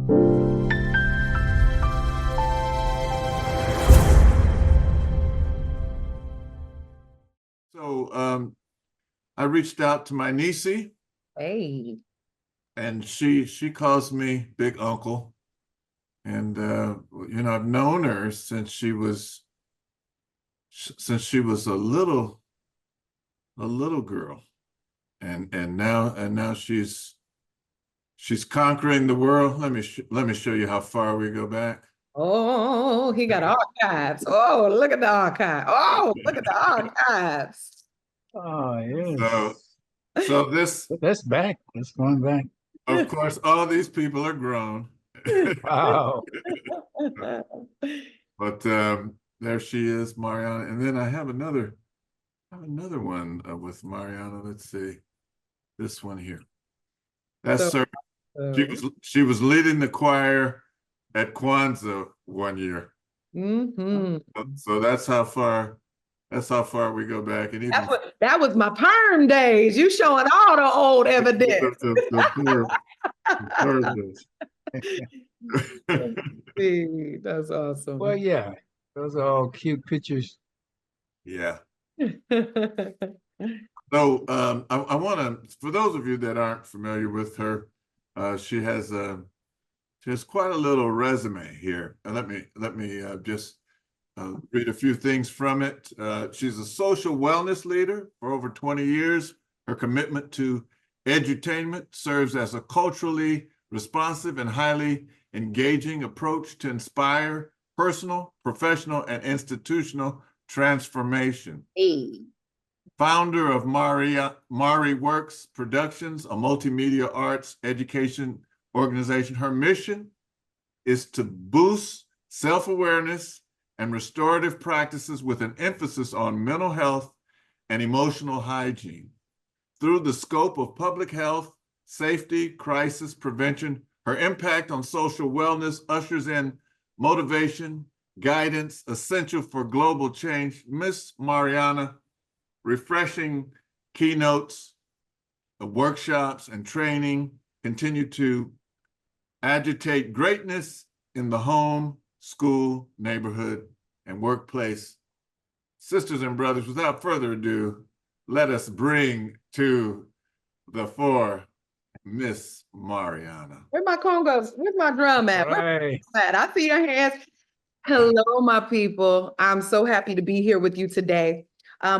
So I reached out to my niecey, Hey. and she calls me Big Uncle. And I've known her since she was a little girl, and now she's conquering the world. Let me show you how far we go back. Oh, he got archives. Oh, look at the archive. Oh, look at the archives. Oh, So yes. so this, That's back. That's going back. of course, all these people are grown. Wow. But there she is, Marianna. And then I have another one with Marianna. Let's see, this one here. That's So, her. She was leading the choir at Kwanzaa one year. mhm. So that's how far we go back. And even That was my perm days. You showing all the old evidence. See, that's awesome. Well, yeah, those are all cute pictures. Yeah. So I want to, for those of you that aren't familiar with her, she has quite a little resume here. And let me just read a few things from it. She's a social wellness leader for over 20 years. Her commitment to edutainment serves as a culturally responsive and highly engaging approach to inspire personal, professional, and institutional transformation. Hey. Founder of Mari Works Productions, a multimedia arts education organization. Her mission is to boost self-awareness and restorative practices with an emphasis on mental health and emotional hygiene. Through the scope of public health, safety, crisis prevention, her impact on social wellness ushers in motivation, guidance, essential for global change. Miss Marianna, refreshing keynotes, workshops, and training continue to agitate greatness in the home, school, neighborhood, and workplace. Sisters and brothers, without further ado, let us bring to the fore Miss Marianna. Where my congos? Where's my drum at? Right. I see your hands. Hello, my people. I'm so happy to be here with you today.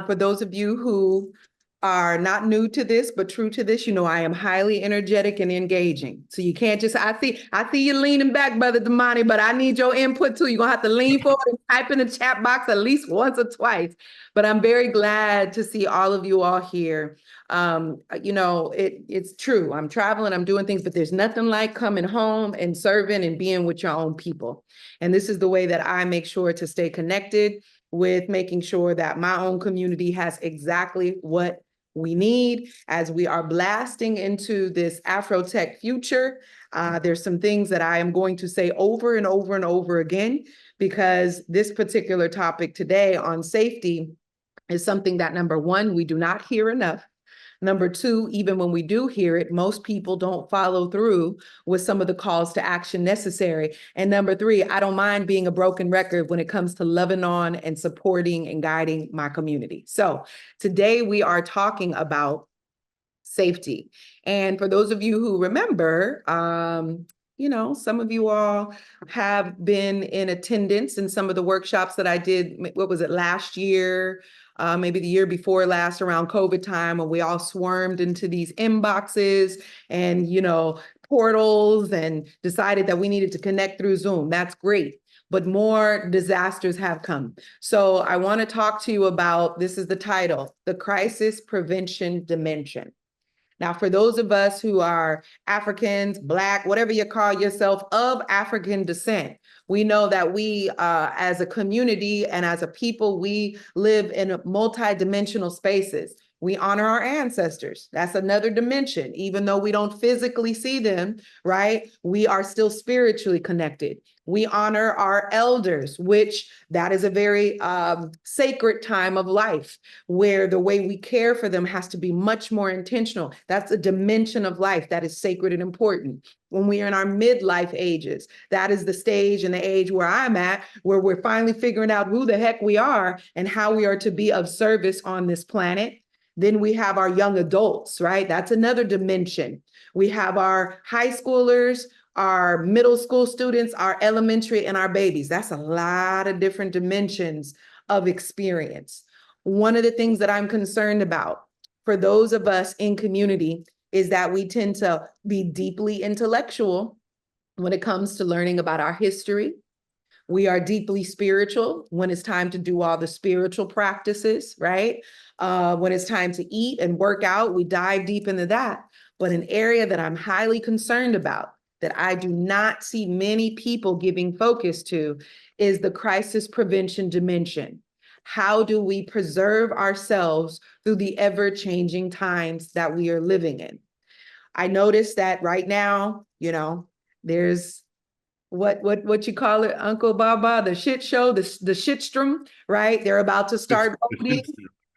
For those of you who are not new to this, but true to this, you know, I am highly energetic and engaging. So you can't just, I see you leaning back, Brother Damani, but I need your input too. You're gonna have to lean forward and type in the chat box at least once or twice. But I'm very glad to see all of you all here. It's true. I'm traveling, I'm doing things, but there's nothing like coming home and serving and being with your own people. And this is the way that I make sure to stay connected with making sure that my own community has exactly what we need as we are blasting into this Afro-Tech future. There's some things that I am going to say over and over and over again, because this particular topic today on safety is something that, number one, we do not hear enough. Number two, even when we do hear it, most people don't follow through with some of the calls to action necessary. And number three, I don't mind being a broken record when it comes to loving on and supporting and guiding my community. So today we are talking about safety. And for those of you who remember, some of you all have been in attendance in some of the workshops that I did, what was it, last year? Maybe the year before last, around COVID time, when we all swarmed into these inboxes and, portals, and decided that we needed to connect through Zoom. That's great. But more disasters have come. So I want to talk to you about, this is the title, the Crisis Prevention Dimension. Now, for those of us who are Africans, Black, whatever you call yourself, of African descent, we know that we, as a community and as a people, we live in multi-dimensional spaces. We honor our ancestors. That's another dimension. Even though we don't physically see them, right? We are still spiritually connected. We honor our elders, which that is a very sacred time of life where the way we care for them has to be much more intentional. That's a dimension of life that is sacred and important. When we are in our midlife ages, that is the stage and the age where I'm at, where we're finally figuring out who the heck we are and how we are to be of service on this planet. Then we have our young adults, right? That's another dimension. We have our high schoolers, our middle school students, our elementary, and our babies. That's a lot of different dimensions of experience. One of the things that I'm concerned about for those of us in community is that we tend to be deeply intellectual when it comes to learning about our history. We are deeply spiritual when it's time to do all the spiritual practices, right? When it's time to eat and work out, we dive deep into that. But an area that I'm highly concerned about, that I do not see many people giving focus to, is the crisis prevention dimension. How do we preserve ourselves through the ever-changing times that we are living in? I noticed that right now, there's what you call it, Uncle Baba, the shit show, the shitstrom, right? They're about to start voting.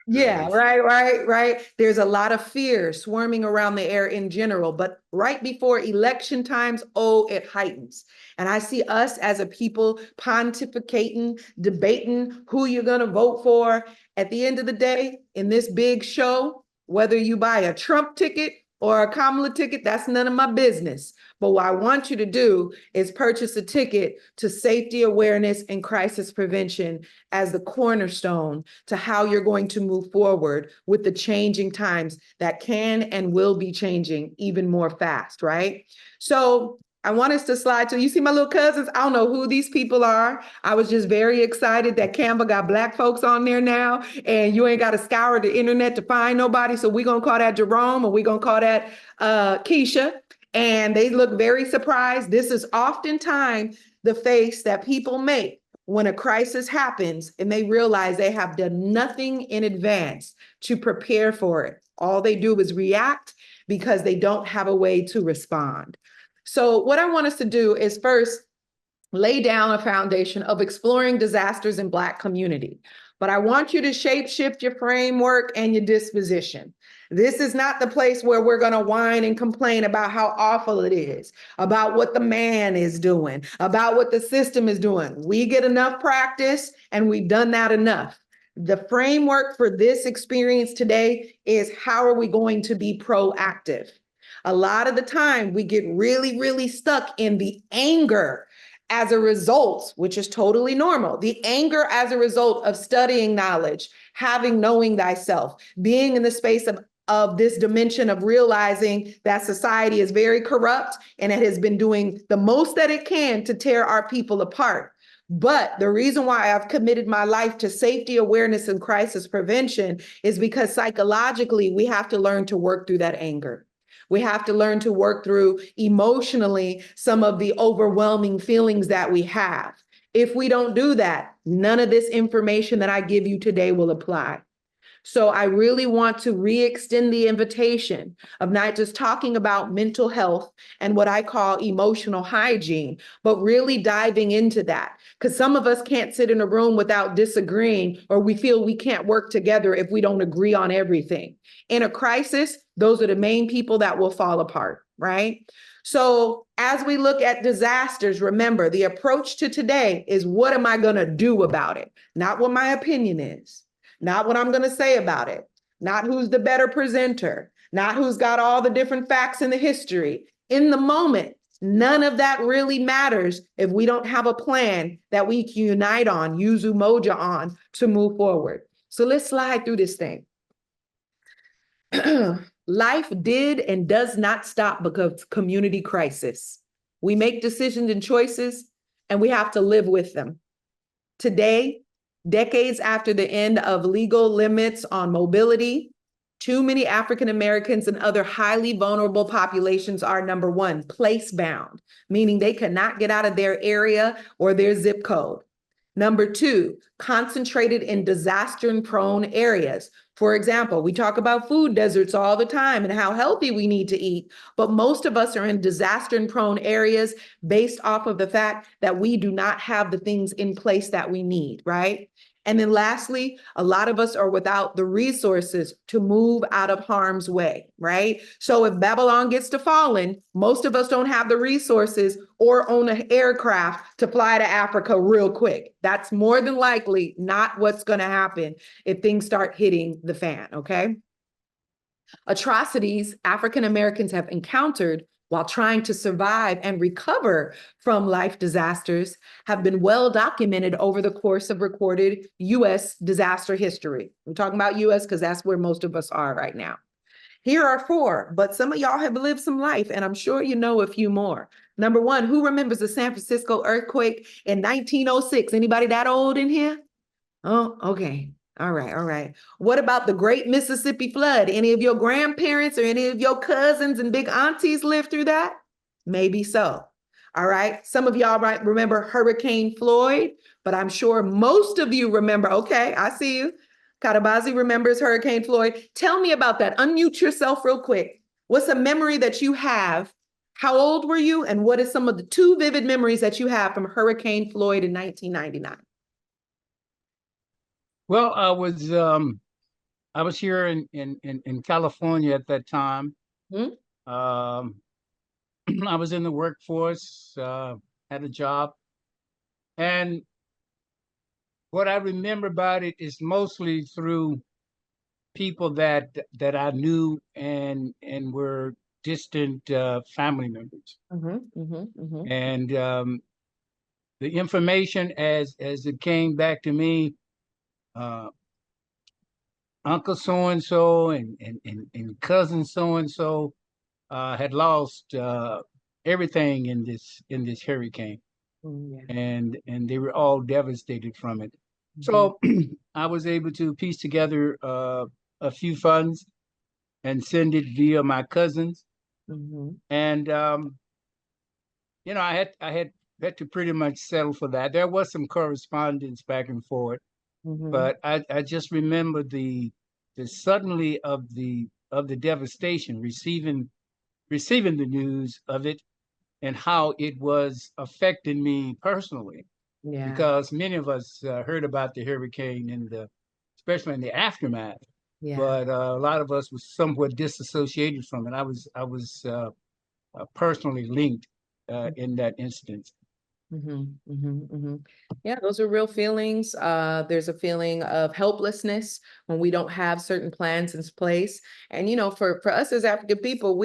Yeah, right. There's a lot of fear swarming around the air in general, but right before election times, oh, it heightens. And I see us as a people pontificating, debating who you're going to vote for. At the end of the day, in this big show, whether you buy a Trump ticket or a Kamala ticket, that's none of my business. But what I want you to do is purchase a ticket to safety awareness and crisis prevention as the cornerstone to how you're going to move forward with the changing times that can and will be changing even more fast, right? So I want us to slide to, you see my little cousins? I don't know who these people are. I was just very excited that Canva got Black folks on there now, and you ain't got to scour the internet to find nobody. So we're going to call that Jerome, or we're going to call that Keisha. And they look very surprised. This is oftentimes the face that people make when a crisis happens and they realize they have done nothing in advance to prepare for it. All they do is react because they don't have a way to respond. So what I want us to do is first lay down a foundation of exploring disasters in Black community. But I want you to shape shift your framework and your disposition. This is not the place where we're going to whine and complain about how awful it is, about what the man is doing, about what the system is doing. We get enough practice and we've done that enough. The framework for this experience today is how are we going to be proactive? A lot of the time we get really, really stuck in the anger as a result, which is totally normal. The anger as a result of studying knowledge, knowing thyself, being in the space of this dimension of realizing that society is very corrupt and it has been doing the most that it can to tear our people apart. But the reason why I've committed my life to safety awareness and crisis prevention is because psychologically, we have to learn to work through that anger. We have to learn to work through emotionally some of the overwhelming feelings that we have. If we don't do that, none of this information that I give you today will apply. So I really want to re-extend the invitation of not just talking about mental health and what I call emotional hygiene, but really diving into that. Because some of us can't sit in a room without disagreeing, or we feel we can't work together if we don't agree on everything. In a crisis, those are the main people that will fall apart, right? So as we look at disasters, remember the approach to today is what am I going to do about it? Not what my opinion is. Not what I'm going to say about it, not who's the better presenter, not who's got all the different facts in the history. In the moment, none of that really matters if we don't have a plan that we can unite on, use Umoja on to move forward. So let's slide through this thing. Life did and does not stop because of community crisis. We make decisions and choices, and we have to live with them. Today, decades after the end of legal limits on mobility, too many African Americans and other highly vulnerable populations are, number one, place-bound, meaning they cannot get out of their area or their zip code. Number two, concentrated in disaster-prone areas, For example, we talk about food deserts all the time and how healthy we need to eat, but most of us are in disaster-prone areas based off of the fact that we do not have the things in place that we need, right? And then lastly, a lot of us are without the resources to move out of harm's way, right? So if Babylon gets to falling, most of us don't have the resources or own an aircraft to fly to Africa real quick. That's more than likely not what's going to happen if things start hitting the fan, okay? Atrocities African Americans have encountered while trying to survive and recover from life disasters have been well documented over the course of recorded U.S. disaster history. I'm talking about U.S. because that's where most of us are right now. Here are 4, but some of y'all have lived some life, and I'm sure you know a few more. Number 1, who remembers the San Francisco earthquake in 1906? Anybody that old in here? Oh, okay. All right, all right. What about the Great Mississippi Flood? Any of your grandparents or any of your cousins and big aunties lived through that? Maybe so. All right. Some of y'all might remember Hurricane Floyd, but I'm sure most of you remember. Okay, I see you. Katabazi remembers Hurricane Floyd. Tell me about that. Unmute yourself real quick. What's a memory that you have? How old were you? And what is some of the 2 vivid memories that you have from Hurricane Floyd in 1999? Well, I was here in California at that time. Hmm? I was in the workforce, had a job, and what I remember about it is mostly through people that I knew and were distant family members. And the information as it came back to me, Uncle so and so and cousin so and so had lost everything in this hurricane, Yeah. and they were all devastated from it. So I was able to piece together a few funds and send it via my cousins, and I had to pretty much settle for that. There was some correspondence back and forth, but I just remember the suddenly of the devastation, receiving the news of it and how it was affecting me personally, Yeah. because many of us heard about the hurricane especially in the aftermath, Yeah. but a lot of us was somewhat disassociated from it. I was personally linked in that instance. Yeah, those are real feelings. There's a feeling of helplessness when we don't have certain plans in place. And, for us as African people,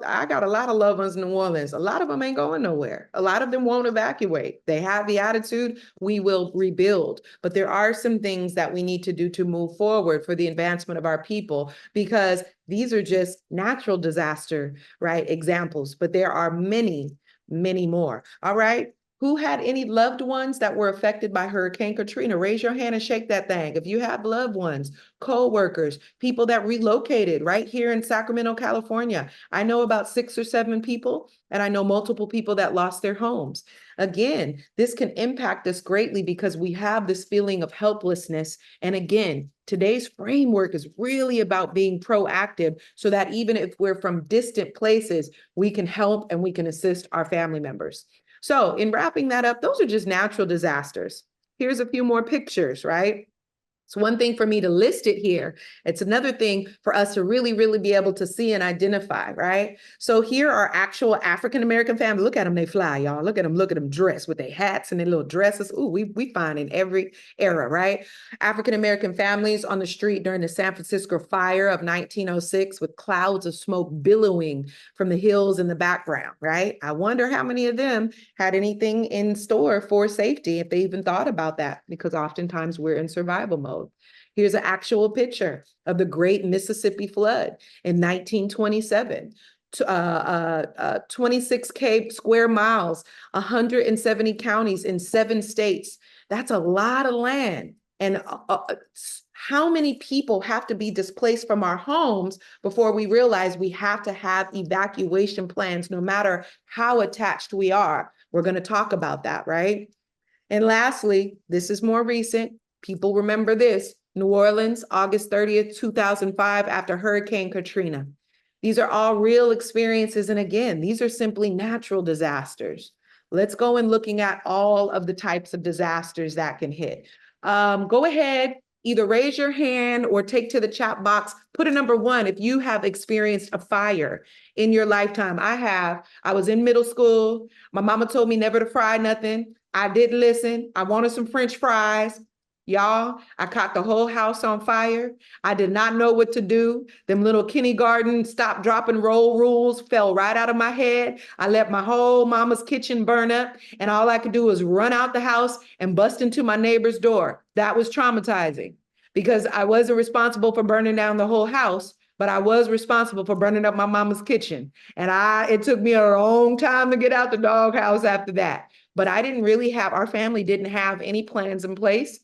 I got a lot of loved ones in New Orleans. A lot of them ain't going nowhere. A lot of them won't evacuate. They have the attitude, we will rebuild. But there are some things that we need to do to move forward for the advancement of our people, because these are just natural disaster, right, examples. But there are many, many more. All right. Who had any loved ones that were affected by Hurricane Katrina? Raise your hand and shake that thing. If you have loved ones, co-workers, people that relocated right here in Sacramento, California. I know about 6 or 7 people, and I know multiple people that lost their homes. Again, this can impact us greatly because we have this feeling of helplessness. And again, today's framework is really about being proactive so that even if we're from distant places, we can help and we can assist our family members. So in wrapping that up, those are just natural disasters. Here's a few more pictures, right? It's one thing for me to list it here. It's another thing for us to really, really be able to see and identify, right? So here are actual African-American families. Look at them, they fly, y'all. Look at them dressed with their hats and their little dresses. Ooh, we find in every era, right? African-American families on the street during the San Francisco fire of 1906 with clouds of smoke billowing from the hills in the background, right? I wonder how many of them had anything in store for safety, if they even thought about that, because oftentimes we're in survival mode. Here's an actual picture of the Great Mississippi Flood in 1927. 26 square miles, 170 counties in 7 states. That's a lot of land. And how many people have to be displaced from our homes before we realize we have to have evacuation plans, no matter how attached we are? We're going to talk about that, right? And lastly, this is more recent. People remember this. New Orleans, August 30th, 2005, after Hurricane Katrina. These are all real experiences. And again, these are simply natural disasters. Let's go in looking at all of the types of disasters that can hit. Go ahead, either raise your hand or take to the chat box, put a number 1 if you have experienced a fire in your lifetime. I have. I was in middle school. My mama told me never to fry nothing. I didn't listen. I wanted some French fries. Y'all, I caught the whole house on fire. I did not know what to do. Them little kindergarten stop, drop, and roll rules fell right out of my head. I let my whole mama's kitchen burn up, and all I could do was run out the house and bust into my neighbor's door. That was traumatizing because I wasn't responsible for burning down the whole house, but I was responsible for burning up my mama's kitchen. And it took me a long time to get out the doghouse after that. But I didn't really have, our family didn't have any plans in place.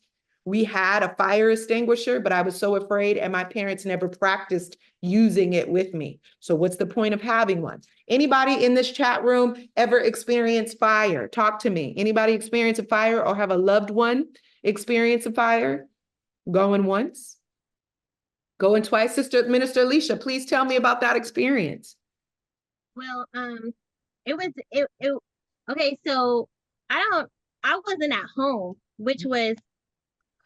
We had a fire extinguisher, but I was so afraid, and my parents never practiced using it with me. So what's the point of having one? Anybody in this chat room ever experience fire? Talk to me. Anybody experience a fire or have a loved one experience a fire? Going once? Going twice? Sister Minister Alicia, please tell me about that experience. Well, okay, so I wasn't at home, which was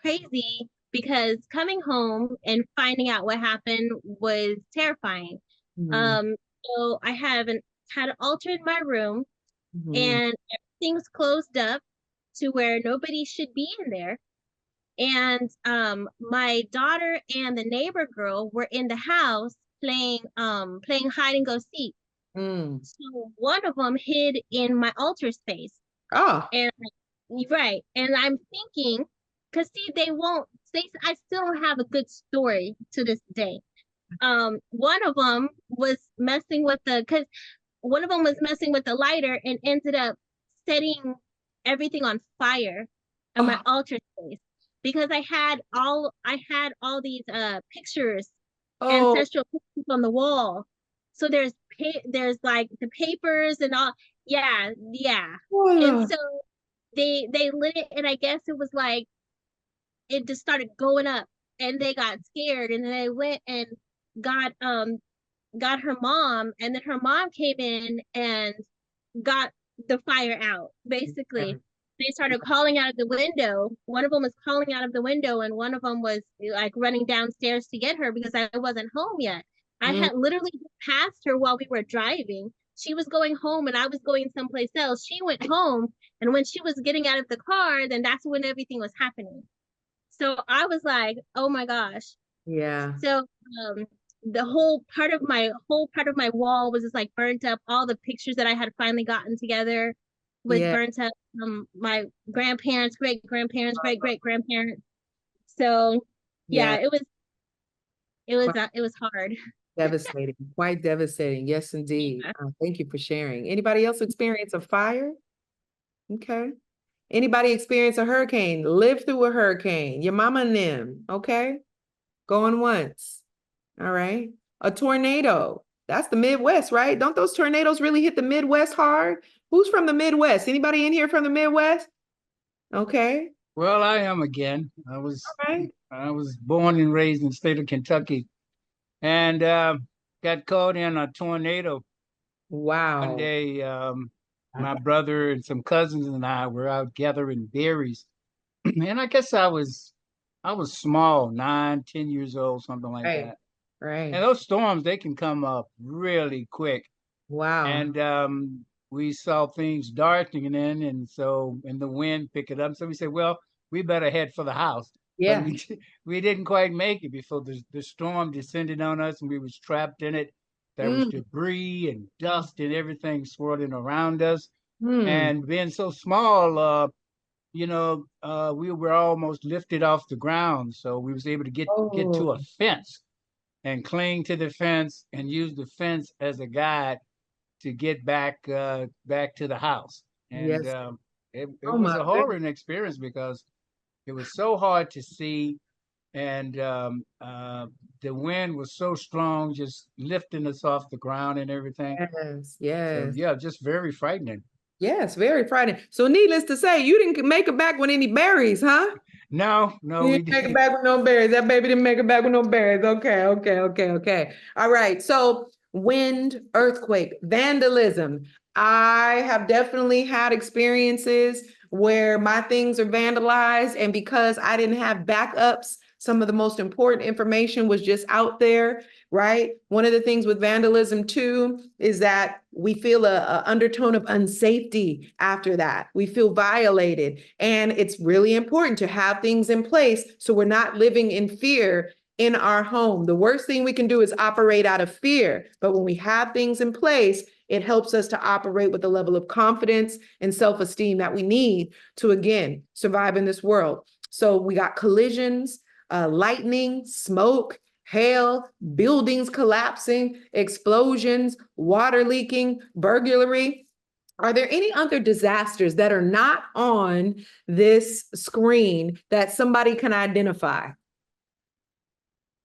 crazy because coming home and finding out what happened was terrifying. So I had an altar in my room, and everything's closed up to where nobody should be in there. And my daughter and the neighbor girl were in the house playing hide and go seek. So one of them hid in my altar space. Oh. And right. And I'm thinking, because see, I still don't have a good story to this day. One of them was messing with the lighter and ended up setting everything on fire in my altar space, because I had all these pictures, ancestral pictures on the wall. So there's like the papers and all. Yeah. And so they lit it, and I guess it was like it just started going up, and they got scared, and then they went and got her mom, and then her mom came in and got the fire out. Basically, they started calling out of the window. One of them was calling out of the window, and one of them was like running downstairs to get her because I wasn't home yet. I had literally passed her while we were driving. She was going home and I was going someplace else. She went home, and when she was getting out of the car, then that's when everything was happening. So I was like, oh my gosh. Yeah. So the whole part of my wall was just like burnt up. All the pictures that I had finally gotten together was burnt up. My grandparents, great grandparents, great great grandparents. So yeah, it was hard. Devastating, quite devastating. Yes, indeed. Thank you for sharing. Anybody else experience a fire? Okay. Anybody experience a hurricane? Live through a hurricane? Your mama and them, okay? Going once. All right. A tornado. That's the Midwest, right? Don't those tornadoes really hit the Midwest hard? Who's from the Midwest? Anybody in here from the Midwest? Okay. Well, I am again. I was born and raised in the state of Kentucky, and got caught in a tornado. Wow. One day, my brother and some cousins and I were out gathering berries, and I guess I was small, 9, 10 years old, something like that. Right. And those storms, they can come up really quick. Wow. And we saw things darkening in, and the wind picked it up. So we said, well, we better head for the house. Yeah. But we didn't quite make it before the storm descended on us, and we was trapped in it. There was debris and dust and everything swirling around us. And being so small, we were almost lifted off the ground. So we was able to get to a fence and cling to the fence and use the fence as a guide to get back to the house. And it was a horrible experience because it was so hard to see, and the wind was so strong, just lifting us off the ground and everything. Yes. So, yeah, just very frightening. Yes, very frightening. So needless to say, you didn't make it back with any berries, huh? No, You we didn't make it didn't. back with no berries. That baby didn't make it back with no berries. Okay. All right. So wind, earthquake, vandalism. I have definitely had experiences where my things are vandalized, and because I didn't have backups, some of the most important information was just out there, right? One of the things with vandalism too is that we feel a undertone of unsafety after that. We feel violated, and it's really important to have things in place so we're not living in fear in our home. The worst thing we can do is operate out of fear, but when we have things in place, it helps us to operate with the level of confidence and self-esteem that we need to, again, survive in this world. So we got collisions, lightning, smoke, hail, buildings collapsing, explosions, water leaking, burglary. Are there any other disasters that are not on this screen that somebody can identify?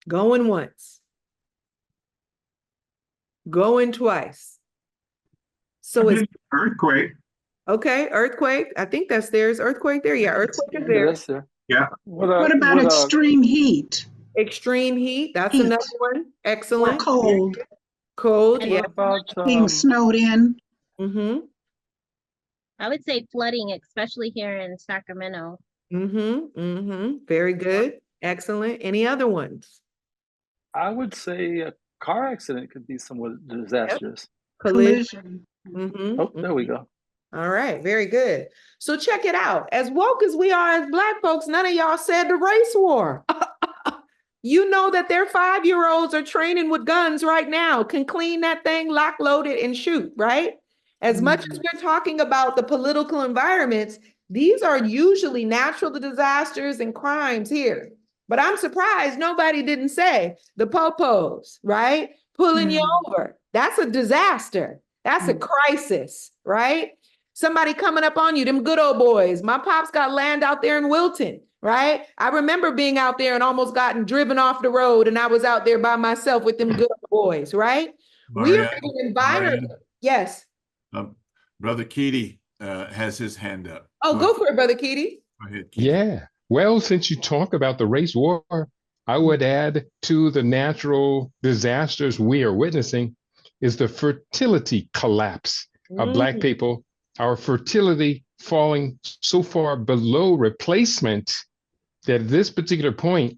Going once. Going twice. So it's Earthquake. okay, earthquake. I think that's there. Is earthquake there? Yeah, earthquake is Yeah, there. that's there. Yeah. What about extreme heat Extreme heat. That's Heat. another one. or Excellent. cold, Cold, And yeah. What about being snowed in? Mm-hmm. I would say flooding, especially here in Sacramento. Mm-hmm. Mm-hmm. Very good. Excellent. Any other ones? I would say a car accident could be somewhat disastrous. Collision. Collision. Mm-hmm. Oh, there we go. All right, very good. So check it out. As woke as we are as Black folks, none of y'all said the race war. You know that their 5-year-olds are training with guns right now, can clean that thing, lock, load it, and shoot, right? As much as we're talking about the political environments, these are usually natural disasters and crimes here. But I'm surprised nobody didn't say the popos, right? Pulling you over. That's a disaster. That's a crisis, right? Somebody coming up on you, them good old boys. My pops got land out there in Wilton, right? I remember being out there and almost gotten driven off the road, and I was out there by myself with them good boys, right? We are in an environment. Yes. Brother Keedy has his hand up. Oh, go for it, Brother Keedy. Go ahead, Keedy. Yeah. Well, since you talk about the race war, I would add to the natural disasters we are witnessing is the fertility collapse of Black people, our fertility falling so far below replacement that at this particular point,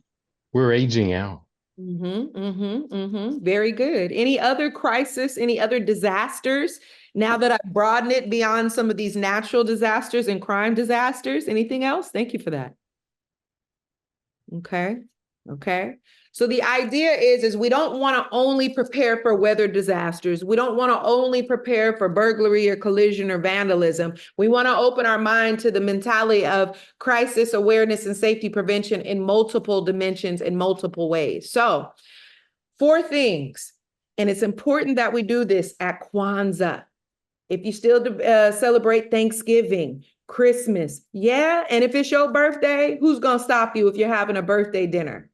we're aging out. Very good. Any other crisis, any other disasters? Now that I've broadened it beyond some of these natural disasters and crime disasters, anything else? Thank you for that. Okay. So the idea is we don't want to only prepare for weather disasters. We don't want to only prepare for burglary or collision or vandalism. We want to open our mind to the mentality of crisis awareness and safety prevention in multiple dimensions, in multiple ways. So 4 things, and it's important that we do this at Kwanzaa. If you still celebrate Thanksgiving, Christmas, yeah, and if it's your birthday, who's going to stop you if you're having a birthday dinner?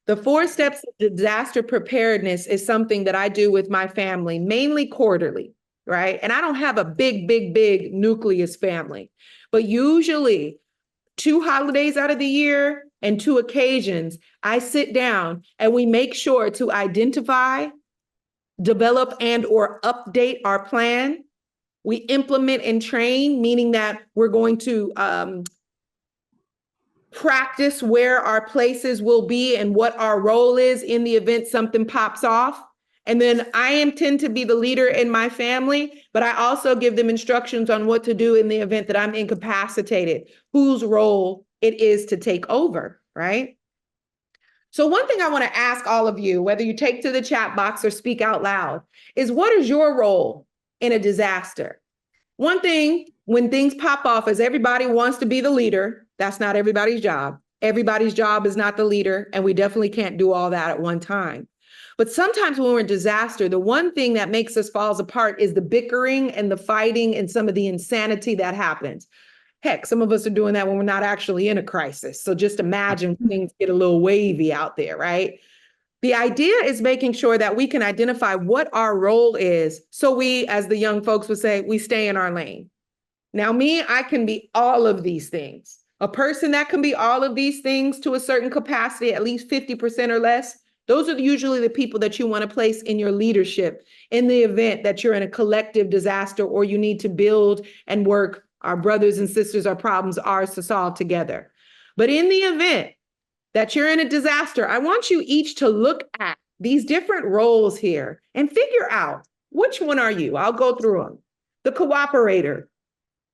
The 4 steps of disaster preparedness is something that I do with my family, mainly quarterly, right? And I don't have a big nucleus family, but usually 2 holidays out of the year and 2 occasions, I sit down and we make sure to identify, develop, and or update our plan. We implement and train, meaning that we're going to practice where our places will be and what our role is in the event something pops off. And then I intend to be the leader in my family, but I also give them instructions on what to do in the event that I'm incapacitated, whose role it is to take over, right? So one thing I want to ask all of you, whether you take to the chat box or speak out loud, is what is your role in a disaster? One thing, when things pop off, is everybody wants to be the leader. That's not everybody's job. Everybody's job is not the leader, and we definitely can't do all that at one time. But sometimes when we're in disaster, the one thing that makes us falls apart is the bickering and the fighting and some of the insanity that happens. Heck, some of us are doing that when we're not actually in a crisis. So just imagine things get a little wavy out there, right? The idea is making sure that we can identify what our role is. So we, as the young folks would say, we stay in our lane. Now me, I can be all of these things. A person that can be all of these things to a certain capacity, at least 50% or less, those are usually the people that you want to place in your leadership in the event that you're in a collective disaster or you need to build and work our brothers and sisters, our problems, ours to solve together. But in the event that you're in a disaster, I want you each to look at these different roles here and figure out which one are you. I'll go through them. The cooperator.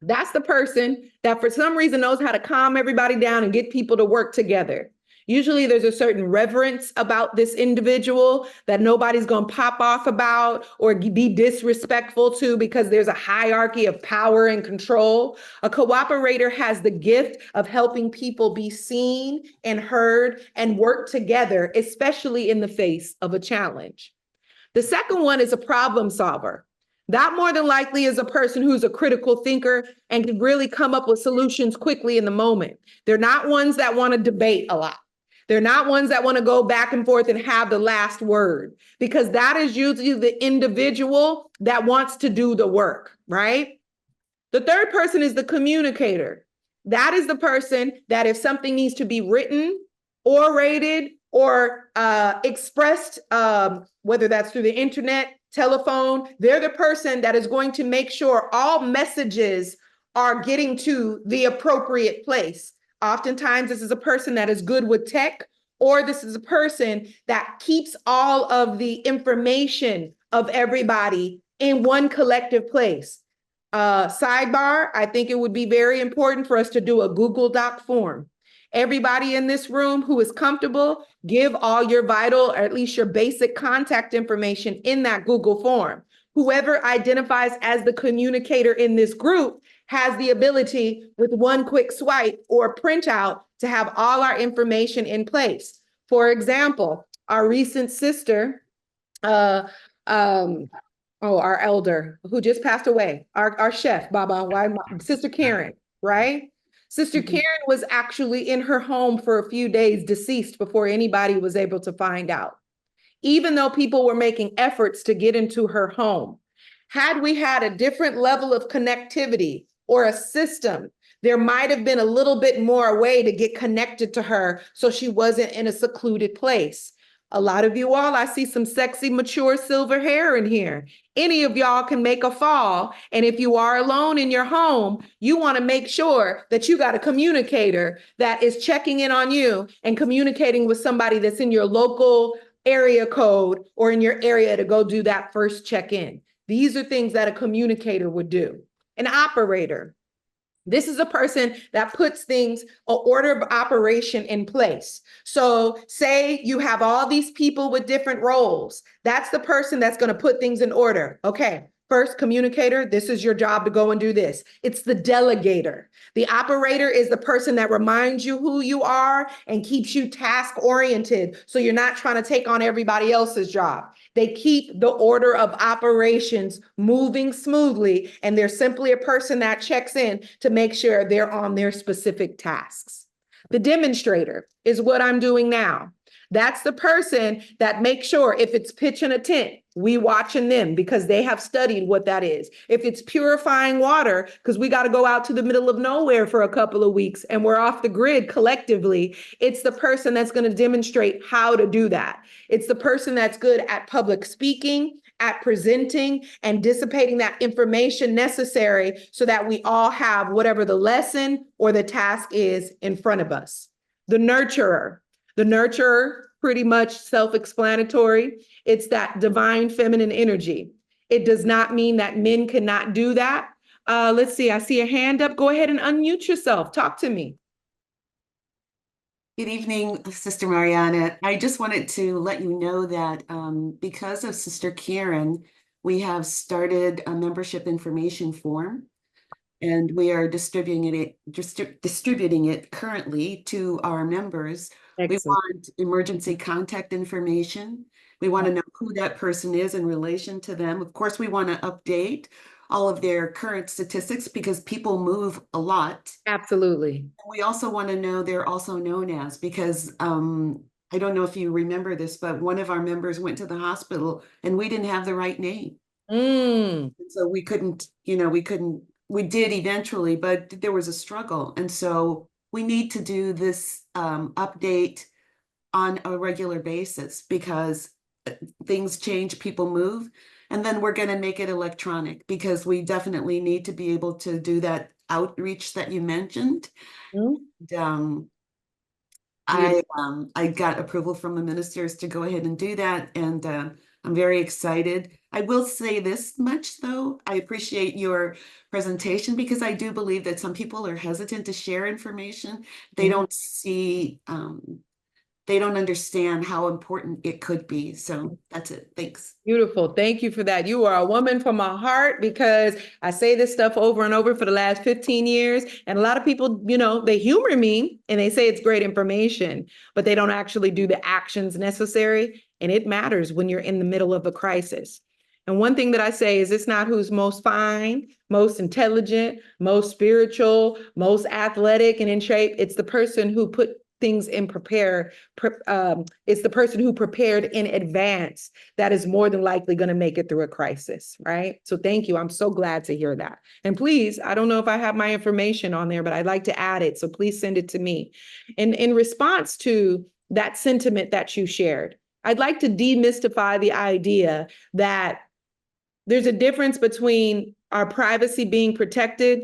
That's the person that for some reason knows how to calm everybody down and get people to work together. Usually there's a certain reverence about this individual that nobody's going to pop off about or be disrespectful to because there's a hierarchy of power and control. A cooperator has the gift of helping people be seen and heard and work together, especially in the face of a challenge. The second one is a problem solver. That more than likely is a person who's a critical thinker and can really come up with solutions quickly in the moment. They're not ones that want to debate a lot. They're not ones that want to go back and forth and have the last word, because that is usually the individual that wants to do the work, right? The third person is the communicator. That is the person that if something needs to be written, orated, or expressed, whether that's through the internet, telephone, they're the person that is going to make sure all messages are getting to the appropriate place. Oftentimes, this is a person that is good with tech, or this is a person that keeps all of the information of everybody in one collective place. Sidebar, I think it would be very important for us to do a Google Doc form. Everybody in this room who is comfortable, give all your vital, or at least your basic contact information in that Google form. Whoever identifies as the communicator in this group has the ability with one quick swipe or printout to have all our information in place. For example, our recent sister, our elder who just passed away, our chef, Sister Karen, right? Sister Karen was actually in her home for a few days, deceased before anybody was able to find out, even though people were making efforts to get into her home. Had we had a different level of connectivity or a system, there might have been a little bit more way to get connected to her so she wasn't in a secluded place. A lot of you all, I see some sexy, mature silver hair in here. Any of y'all can make a fall. And if you are alone in your home, you want to make sure that you got a communicator that is checking in on you and communicating with somebody that's in your local area code or in your area to go do that first check-in. These are things that a communicator would do. An operator. This is a person that puts things, an order of operation in place. So say you have all these people with different roles. That's the person that's going to put things in order. Okay, first communicator, this is your job to go and do this. It's the delegator. The operator is the person that reminds you who you are and keeps you task oriented so you're not trying to take on everybody else's job. They keep the order of operations moving smoothly, and they're simply a person that checks in to make sure they're on their specific tasks. The demonstrator is what I'm doing now. That's the person that makes sure if it's pitching a tent, we watching them because they have studied what that is. If it's purifying water, because we got to go out to the middle of nowhere for a couple of weeks and we're off the grid collectively, it's the person that's going to demonstrate how to do that. It's the person that's good at public speaking, at presenting and dissipating that information necessary so that we all have whatever the lesson or the task is in front of us. The nurturer. The nurturer, pretty much self-explanatory. It's that divine feminine energy. It does not mean that men cannot do that. Let's see, I see a hand up. Go ahead and unmute yourself. Talk to me. Good evening, Sister Marianna. I just wanted to let you know that because of Sister Karen, we have started a membership information form, and we are distributing it currently to our members. Excellent. We want emergency contact information. We want to know who that person is in relation to them. Of course, we want to update all of their current statistics because people move a lot. Absolutely. We also want to know they're also known as, because I don't know if you remember this, but one of our members went to the hospital and we didn't have the right name. So we couldn't, we did eventually, but there was a struggle. And so we need to do this update on a regular basis because things change, people move, and then we're going to make it electronic because we definitely need to be able to do that outreach that you mentioned. Mhm. I got approval from the ministers to go ahead and do that, and I'm very excited. I will say this much though, I appreciate your presentation because I do believe that some people are hesitant to share information. They Mhm. don't see, they don't understand how important it could be. So that's it. Thanks. Beautiful. Thank you for that. You are a woman from my heart because I say this stuff over and over for the last 15 years. And a lot of people, you know, they humor me and they say it's great information, but they don't actually do the actions necessary. And it matters when you're in the middle of a crisis. And one thing that I say is it's not who's most fine, most intelligent, most spiritual, most athletic and in shape. It's the person who put things in it's the person who prepared in advance that is more than likely going to make it through a crisis, right? So thank you. I'm so glad to hear that. And please, I don't know if I have my information on there, but I'd like to add it. So please send it to me. And in response to that sentiment that you shared, I'd like to demystify the idea that there's a difference between our privacy being protected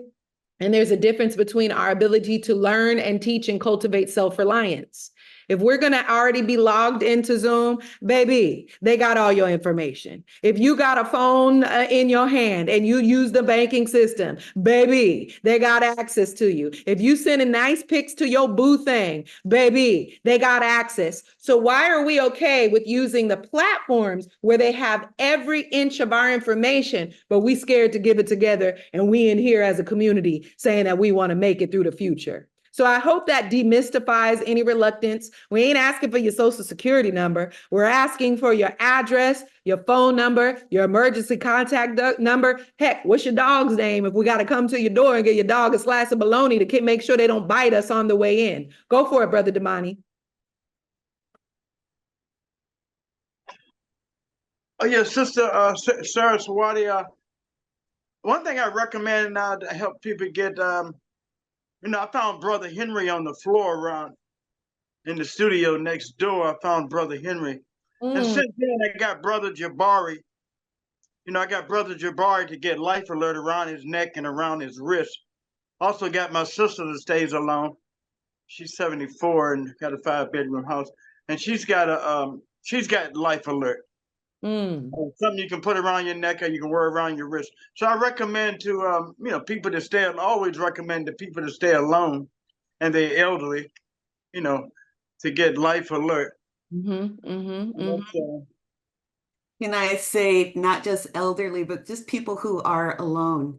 and there's a difference between our ability to learn and teach and cultivate self-reliance. If we're going to already be logged into Zoom, baby, they got all your information. If you got a phone in your hand and you use the banking system, baby, they got access to you. If you sending nice pics to your boo thing, baby, they got access. So why are we okay with using the platforms where they have every inch of our information, but we scared to give it together and we in here as a community saying that we want to make it through the future? So I hope that demystifies any reluctance. We ain't asking for your social security number. We're asking for your address, your phone number, your emergency contact number. Heck, what's your dog's name if we got to come to your door and get your dog a slice of bologna to make sure they don't bite us on the way in? Go for it, Brother Damani. Oh yeah, Sister Saraswati. One thing I recommend now to help people get, I found Brother Henry on the floor around in the studio next door. I found Brother Henry, and since then I got Brother Jabari. I got Brother Jabari to get Life Alert around his neck and around his wrist. Also got my sister that stays alone. She's 74 and got a 5-bedroom house, and she's got Life Alert. Something you can put around your neck or you can wear around your wrist. So I recommend to people to always recommend to people to stay alone and they're elderly, to get Life Alert. Can I say not just elderly, but just people who are alone?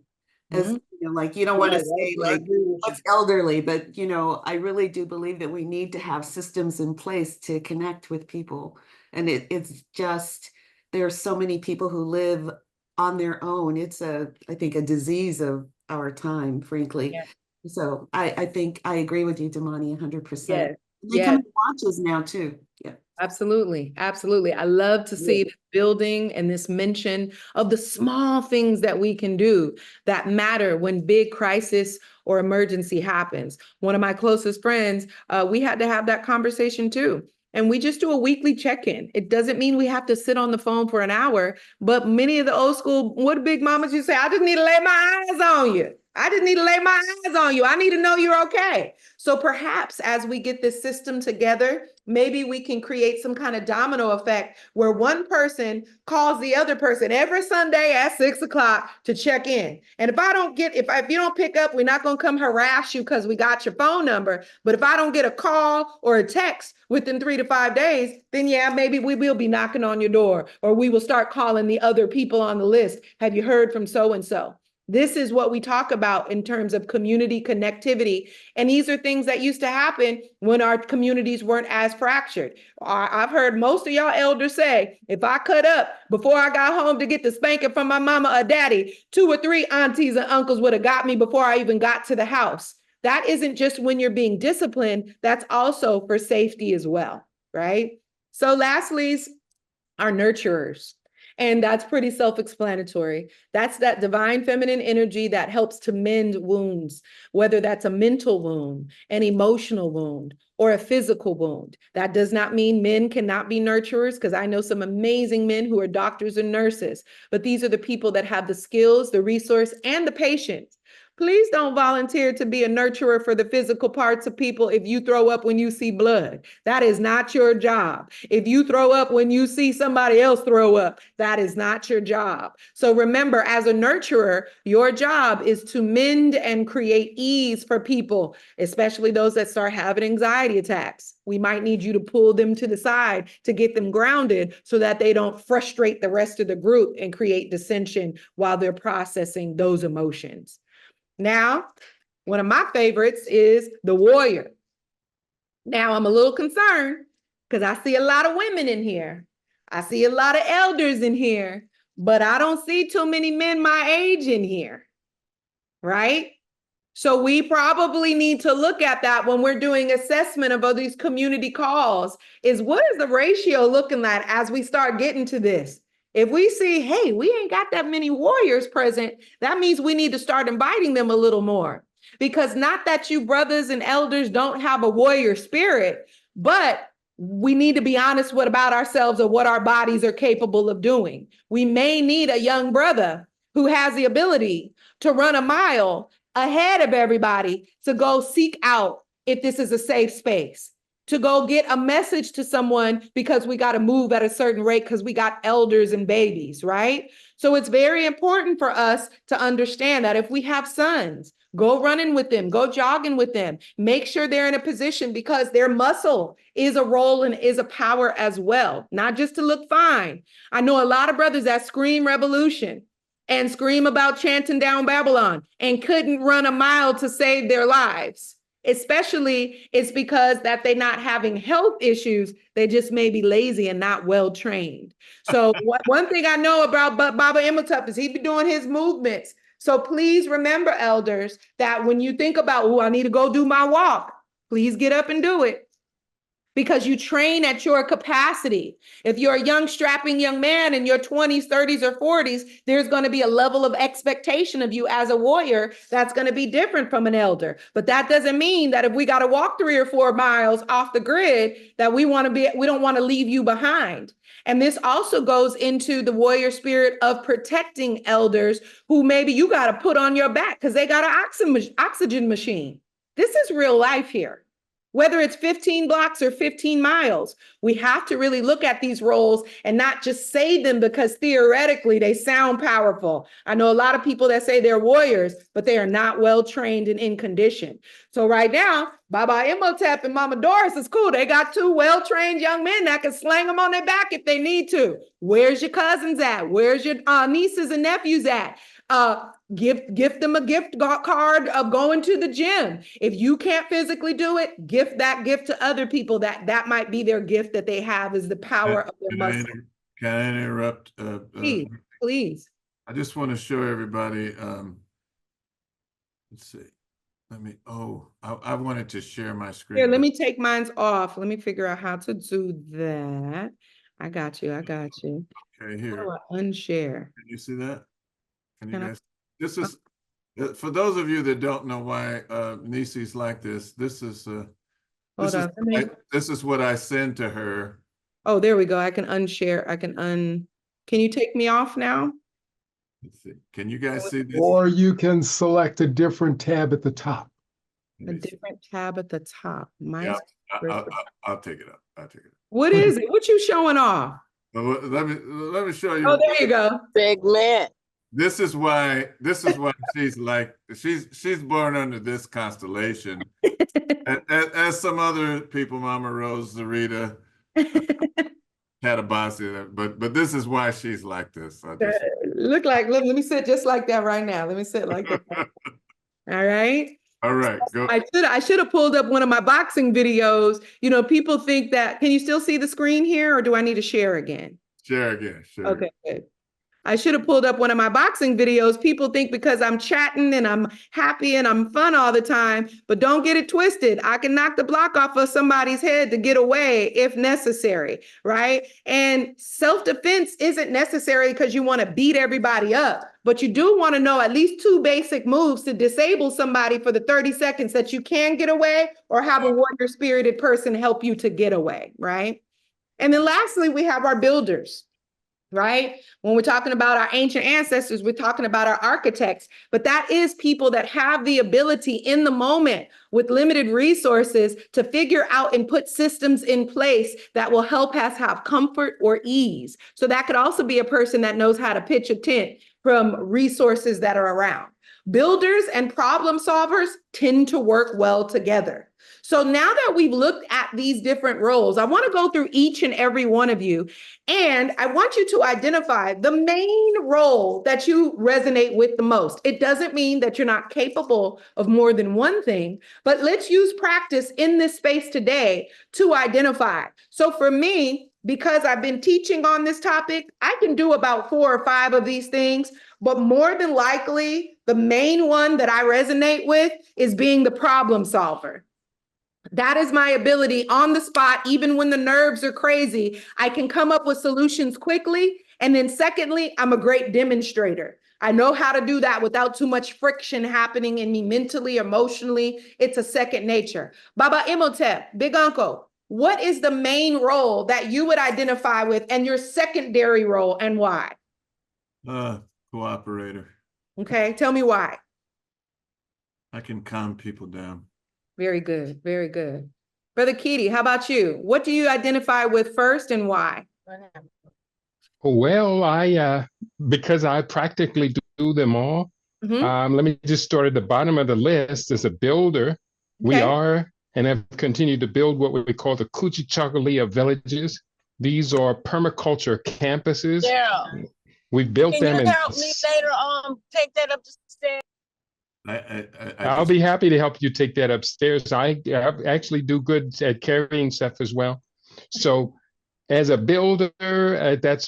As like you don't want to say like what's elderly, but I really do believe that we need to have systems in place to connect with people. And it's just there are so many people who live on their own. It's I think a disease of our time, frankly. Yeah. So I think I agree with you, Damani, 100%. Yes. They come and watch us now too. Yeah. Absolutely. Absolutely. I love to see this building and this mention of the small things that we can do that matter when big crisis or emergency happens. One of my closest friends, we had to have that conversation too. And we just do a weekly check-in. It doesn't mean we have to sit on the phone for an hour, but many of the old school, what big mamas you say, I just need to lay my eyes on you. I just need to lay my eyes on you. I need to know you're okay. So perhaps as we get this system together, maybe we can create some kind of domino effect where one person calls the other person every Sunday at 6 o'clock to check in. And if you don't pick up, we're not going to come harass you because we got your phone number. But if I don't get a call or a text within 3 to 5 days, then yeah, maybe we will be knocking on your door or we will start calling the other people on the list. Have you heard from so-and-so? This is what we talk about in terms of community connectivity. And these are things that used to happen when our communities weren't as fractured. I've heard most of y'all elders say, if I cut up before I got home to get the spanking from my mama or daddy, 2 or 3 aunties and uncles would have got me before I even got to the house. That isn't just when you're being disciplined, that's also for safety as well, right? So lastly, our nurturers. And that's pretty self-explanatory. That's that divine feminine energy that helps to mend wounds, whether that's a mental wound, an emotional wound, or a physical wound. That does not mean men cannot be nurturers, because I know some amazing men who are doctors and nurses, but these are the people that have the skills, the resource, and the patience. Please don't volunteer to be a nurturer for the physical parts of people if you throw up when you see blood. That is not your job. If you throw up when you see somebody else throw up, that is not your job. So remember, as a nurturer, your job is to mend and create ease for people, especially those that start having anxiety attacks. We might need you to pull them to the side to get them grounded so that they don't frustrate the rest of the group and create dissension while they're processing those emotions. Now, one of my favorites is the warrior. Now, I'm a little concerned because I see a lot of women in here. I see a lot of elders in here, but I don't see too many men my age in here, right? So we probably need to look at that when we're doing assessment of all these community calls, is what is the ratio looking like as we start getting to this? If we see, hey, we ain't got that many warriors present, that means we need to start inviting them a little more. Because not that you brothers and elders don't have a warrior spirit, but we need to be honest about ourselves or what our bodies are capable of doing. We may need a young brother who has the ability to run a mile ahead of everybody to go seek out if this is a safe space, to go get a message to someone because we got to move at a certain rate because we got elders and babies, right? So it's very important for us to understand that if we have sons, go running with them, go jogging with them, make sure they're in a position because their muscle is a role and is a power as well, not just to look fine. I know a lot of brothers that scream revolution and scream about chanting down Babylon and couldn't run a mile to save their lives. Especially it's because that they're not having health issues. They just may be lazy and not well trained. So one thing I know about Baba Imhotep is he be doing his movements. So please remember, elders, that when you think about, oh, I need to go do my walk, please get up and do it. Because you train at your capacity. If you're a young, strapping young man in your 20s, 30s, or 40s, there's going to be a level of expectation of you as a warrior that's going to be different from an elder. But that doesn't mean that if we got to walk 3 or 4 miles off the grid, that we don't want to leave you behind. And this also goes into the warrior spirit of protecting elders who maybe you got to put on your back because they got an oxygen machine. This is real life here. Whether it's 15 blocks or 15 miles, we have to really look at these roles and not just say them because theoretically they sound powerful. I know a lot of people that say they're warriors, but they are not well trained and in condition. So right now, Baba Imhotep and Mama Doris is cool. They got 2 well-trained young men that can slang them on their back if they need to. Where's your cousins at? Where's your nieces and nephews at? Gift them a gift card of going to the gym. If you can't physically do it, gift that gift to other people. That might be their gift that they have is the power of their muscle. Can I interrupt? Please. I just want to show everybody. Let's see. I wanted to share my screen. Here, let me take mine off. Let me figure out how to do that. I got you. Okay, here. How do I unshare? Can you see that? Can you guys? This is for those of you that don't know why Nisi's like this. This is this is what I send to her. Oh, there we go. I can unshare. Can you take me off now? Let's see. Can you guys see this? Or you can select a different tab at the top. A different tab at the top. Yeah, I'll take it up. What is it? What you showing off? Well, let me show you. Oh, there you go. Segment. This is why she's like she's born under this constellation. As some other people, Mama Rose, Zarita, Katabasi, but this is why she's like this. Look, let me sit just like that right now. Let me sit like that. All right. All right. Go. I should have pulled up one of my boxing videos. You know, people think that, can you still see the screen here or do I need to share again? Share again. Okay, good. I should have pulled up one of my boxing videos. People think because I'm chatting and I'm happy and I'm fun all the time, but don't get it twisted. I can knock the block off of somebody's head to get away if necessary, right? And self-defense isn't necessary because you want to beat everybody up, but you do want to know at least 2 basic moves to disable somebody for the 30 seconds that you can get away, or have a warrior spirited person help you to get away, right? And then lastly, we have our builders, right? When we're talking about our ancient ancestors, we're talking about our architects, but that is people that have the ability in the moment with limited resources to figure out and put systems in place that will help us have comfort or ease. So that could also be a person that knows how to pitch a tent from resources that are around. Builders and problem solvers tend to work well together. So now that we've looked at these different roles, I want to go through each and every one of you, and I want you to identify the main role that you resonate with the most. It doesn't mean that you're not capable of more than one thing, but let's use practice in this space today to identify. So for me, because I've been teaching on this topic, I can do about 4 or 5 of these things, but more than likely, the main one that I resonate with is being the problem solver. That is my ability on the spot, even when the nerves are crazy. I can come up with solutions quickly. And then secondly, I'm a great demonstrator. I know how to do that without too much friction happening in me mentally, emotionally. It's a second nature. Baba Imhotep, Big Uncle, what is the main role that you would identify with and your secondary role, and why? Cooperator. Okay, tell me why. I can calm people down. Very good, very good. Brother Keedy, how about you? What do you identify with first and why? Well, because I practically do them all. Let me just start at the bottom of the list. As a builder, we are and have continued to build what we call the Kujichagulia villages. These are permaculture campuses. Daryl, We've built can them. you help me later on take that up the stairs? I'll be happy to help you take that upstairs. I actually do good at carrying stuff as well. So as a builder, that's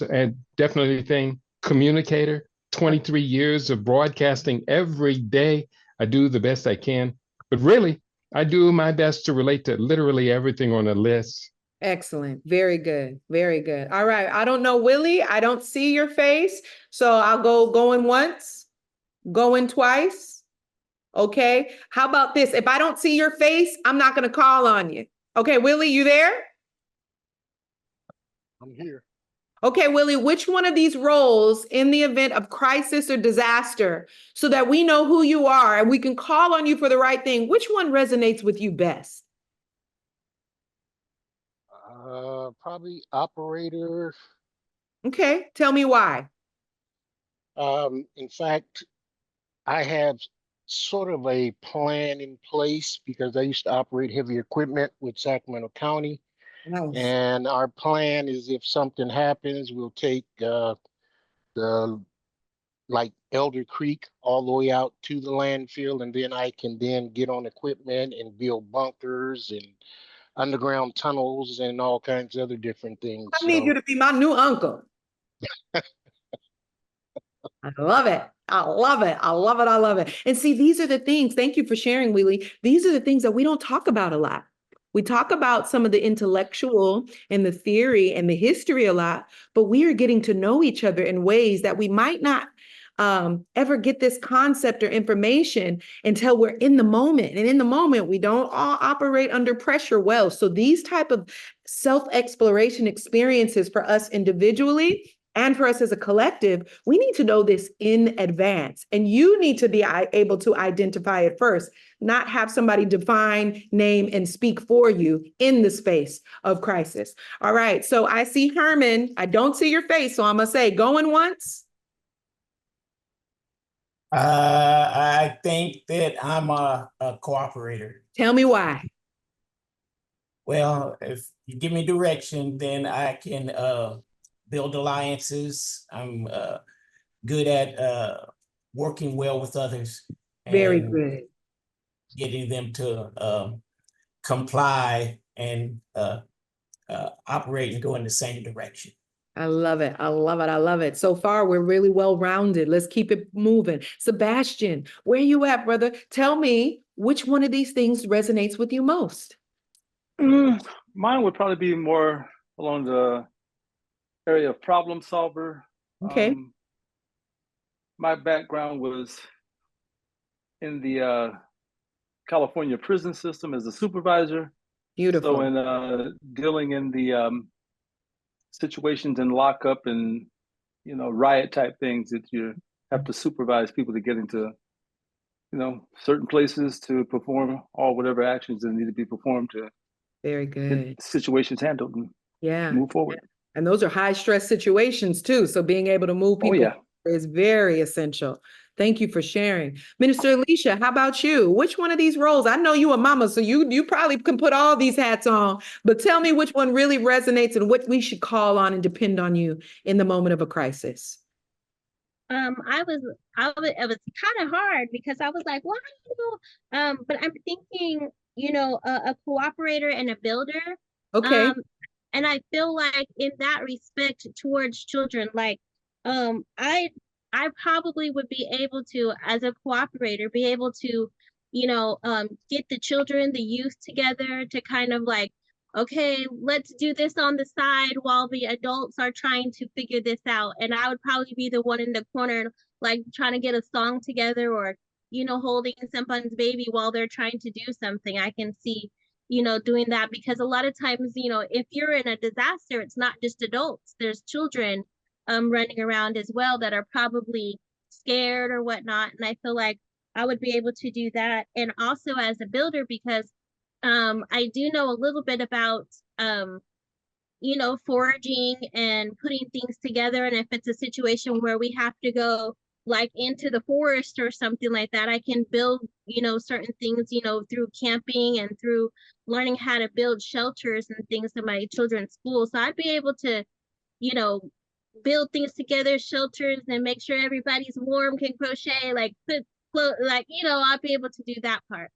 definitely a thing. Communicator, 23 years of broadcasting every day. I do the best I can, but really, I do my best to relate to literally everything on the list. Excellent. Very good. Very good. All right. I don't know, Willie. I don't see your face. So I'll go going once, going twice. Okay. How about this? If I don't see your face, I'm not going to call on you. Okay, Willie, you there? I'm here. Okay, Willie, which one of these roles in the event of crisis or disaster, so that we know who you are and we can call on you for the right thing, which one resonates with you best? Probably operator. Okay, tell me why. In fact, I have sort of a plan in place because I used to operate heavy equipment with Sacramento County. Nice. And our plan is if something happens, we'll take the like Elder Creek all the way out to the landfill, and then I can then get on equipment and build bunkers and underground tunnels and all kinds of other different things. I need you to be my new uncle. I love it. I love it. I love it. I love it. And see, these are the things, thank you for sharing, Willie. These are the things that we don't talk about a lot. We talk about some of the intellectual and the theory and the history a lot, but we are getting to know each other in ways that we might not ever get this concept or information until we're in the moment. And in the moment, we don't all operate under pressure well. So these type of self-exploration experiences for us individually and for us as a collective, we need to know this in advance. And you need to be able to identify it first, not have somebody define, name, and speak for you in the space of crisis. All right, so I see Herman. I don't see your face, so I'm gonna say going once. I think that I'm a cooperator. Tell me why. Well, if you give me direction, then I can build alliances. I'm good at working well with others. Very good. Getting them to comply and operate and go in the same direction. I love it. I love it. I love it. So far, we're really well-rounded. Let's keep it moving. Sebastian, where you at, brother? Tell me which one of these things resonates with you most. Mine would probably be more along the area of problem solver. Okay. My background was in the California prison system as a supervisor. Beautiful. So in dealing in the situations in lockup and riot type things that you have to supervise people to get into certain places to perform all whatever actions that need to be performed to Very good. get situations handled and Yeah. move forward. And those are high stress situations too. So being able to move people is very essential. Thank you for sharing. Minister Alicia, how about you? Which one of these roles? I know you a mama, so you probably can put all these hats on, but tell me which one really resonates and what we should call on and depend on you in the moment of a crisis. It was kind of hard because I was like, well, but I'm thinking, a cooperator and a builder. Okay. And I feel like in that respect towards children, like, I probably would be able to, as a cooperator, be able to, get the children, the youth together to kind of like, okay, let's do this on the side while the adults are trying to figure this out. And I would probably be the one in the corner, like trying to get a song together or, holding someone's baby while they're trying to do something. I can see, doing that because a lot of times, if you're in a disaster, it's not just adults, there's children running around as well that are probably scared or whatnot. And I feel like I would be able to do that. And also as a builder, because I do know a little bit about, foraging and putting things together. And if it's a situation where we have to go like into the forest or something like that, I can build, certain things, through camping and through learning how to build shelters and things in my children's school. So I'd be able to, build things together, shelters, and make sure everybody's warm, can crochet, like I'll be able to do that part.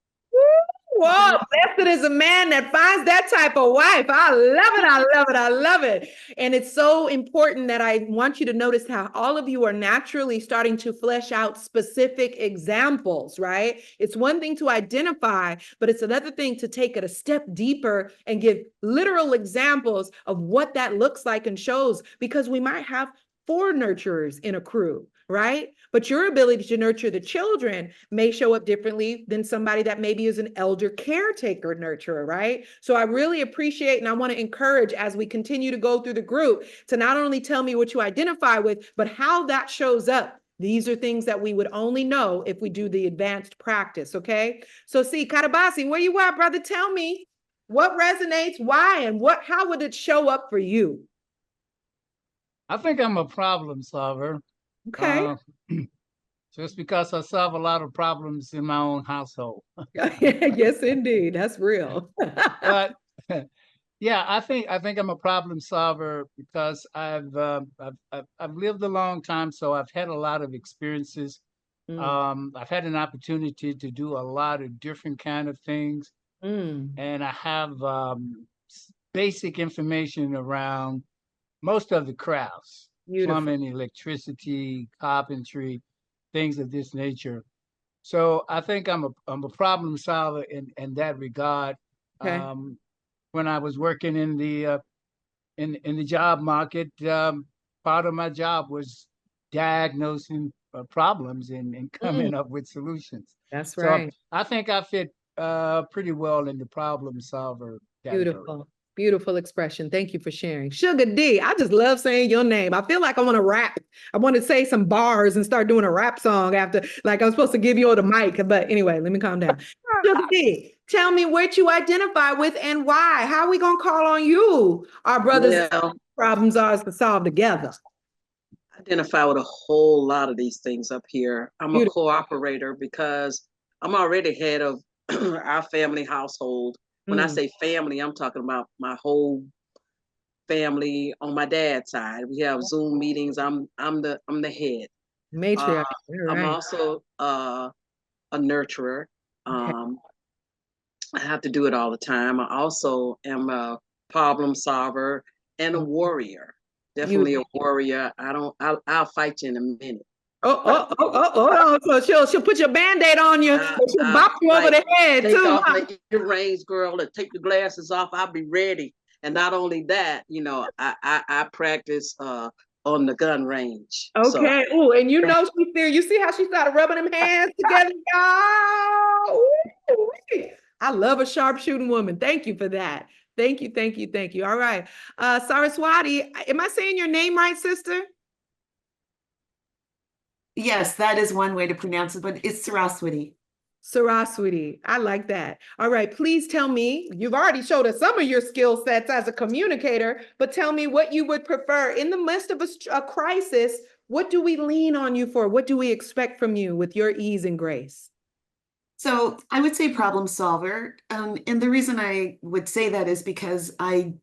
Whoa, blessed is a man that finds that type of wife. I love it. I love it. I love it. And it's so important that I want you to notice how all of you are naturally starting to flesh out specific examples, right? It's one thing to identify, but it's another thing to take it a step deeper and give literal examples of what that looks like and shows, because we might have 4 nurturers in a crew, right? But your ability to nurture the children may show up differently than somebody that maybe is an elder caretaker nurturer, right? So I really appreciate and I want to encourage as we continue to go through the group to not only tell me what you identify with, but how that shows up. These are things that we would only know if we do the advanced practice, okay? So see, Karabasi, where you at, brother? Tell me what resonates, why, and how would it show up for you? I think I'm a problem solver. Okay. Just because I solve a lot of problems in my own household. Yes, indeed. That's real. But yeah, I think I'm a problem solver because I've lived a long time, so I've had a lot of experiences. I've had an opportunity to do a lot of different kind of things, and I have basic information around most of the crafts, plumbing, electricity, carpentry, things of this nature. So I think I'm a problem solver in that regard. Okay. When I was working in the job market, part of my job was diagnosing problems and coming up with solutions. That's right. So I think I fit pretty well in the problem solver category. Beautiful. Beautiful expression. Thank you for sharing. Sugar D, I just love saying your name. I feel like I want to rap. I want to say some bars and start doing a rap song after, like I'm supposed to give you all the mic. But anyway, let me calm down. Sugar D, tell me what you identify with and why. How are we going to call on you? Our brothers' problems are to solve together. I identify with a whole lot of these things up here. I'm a cooperator because I'm already head of our family household. When I say family, I'm talking about my whole family on my dad's side. We have Zoom meetings. I'm the head. Matriarch. I'm also a nurturer. I have to do it all the time. I also am a problem solver and a warrior. Definitely a warrior. I'll fight you in a minute. Oh. So she'll put your Band-Aid on you, and she'll bop you over the head take too. Off my earrings, girl, and take the glasses off. I'll be ready. And not only that, I practice on the gun range. Okay. Oh, and you she's there. You see how she started rubbing them hands together, y'all. Ooh, I love a sharpshooting woman. Thank you for that. Thank you. All right. Saraswati, am I saying your name right, sister? Yes, that is one way to pronounce it, but it's Saraswati. Saraswati, I like that. All right, please tell me, you've already showed us some of your skill sets as a communicator, but tell me what you would prefer in the midst of a crisis. What do we lean on you for? What do we expect from you with your ease and grace? So I would say problem solver. And the reason I would say that is because I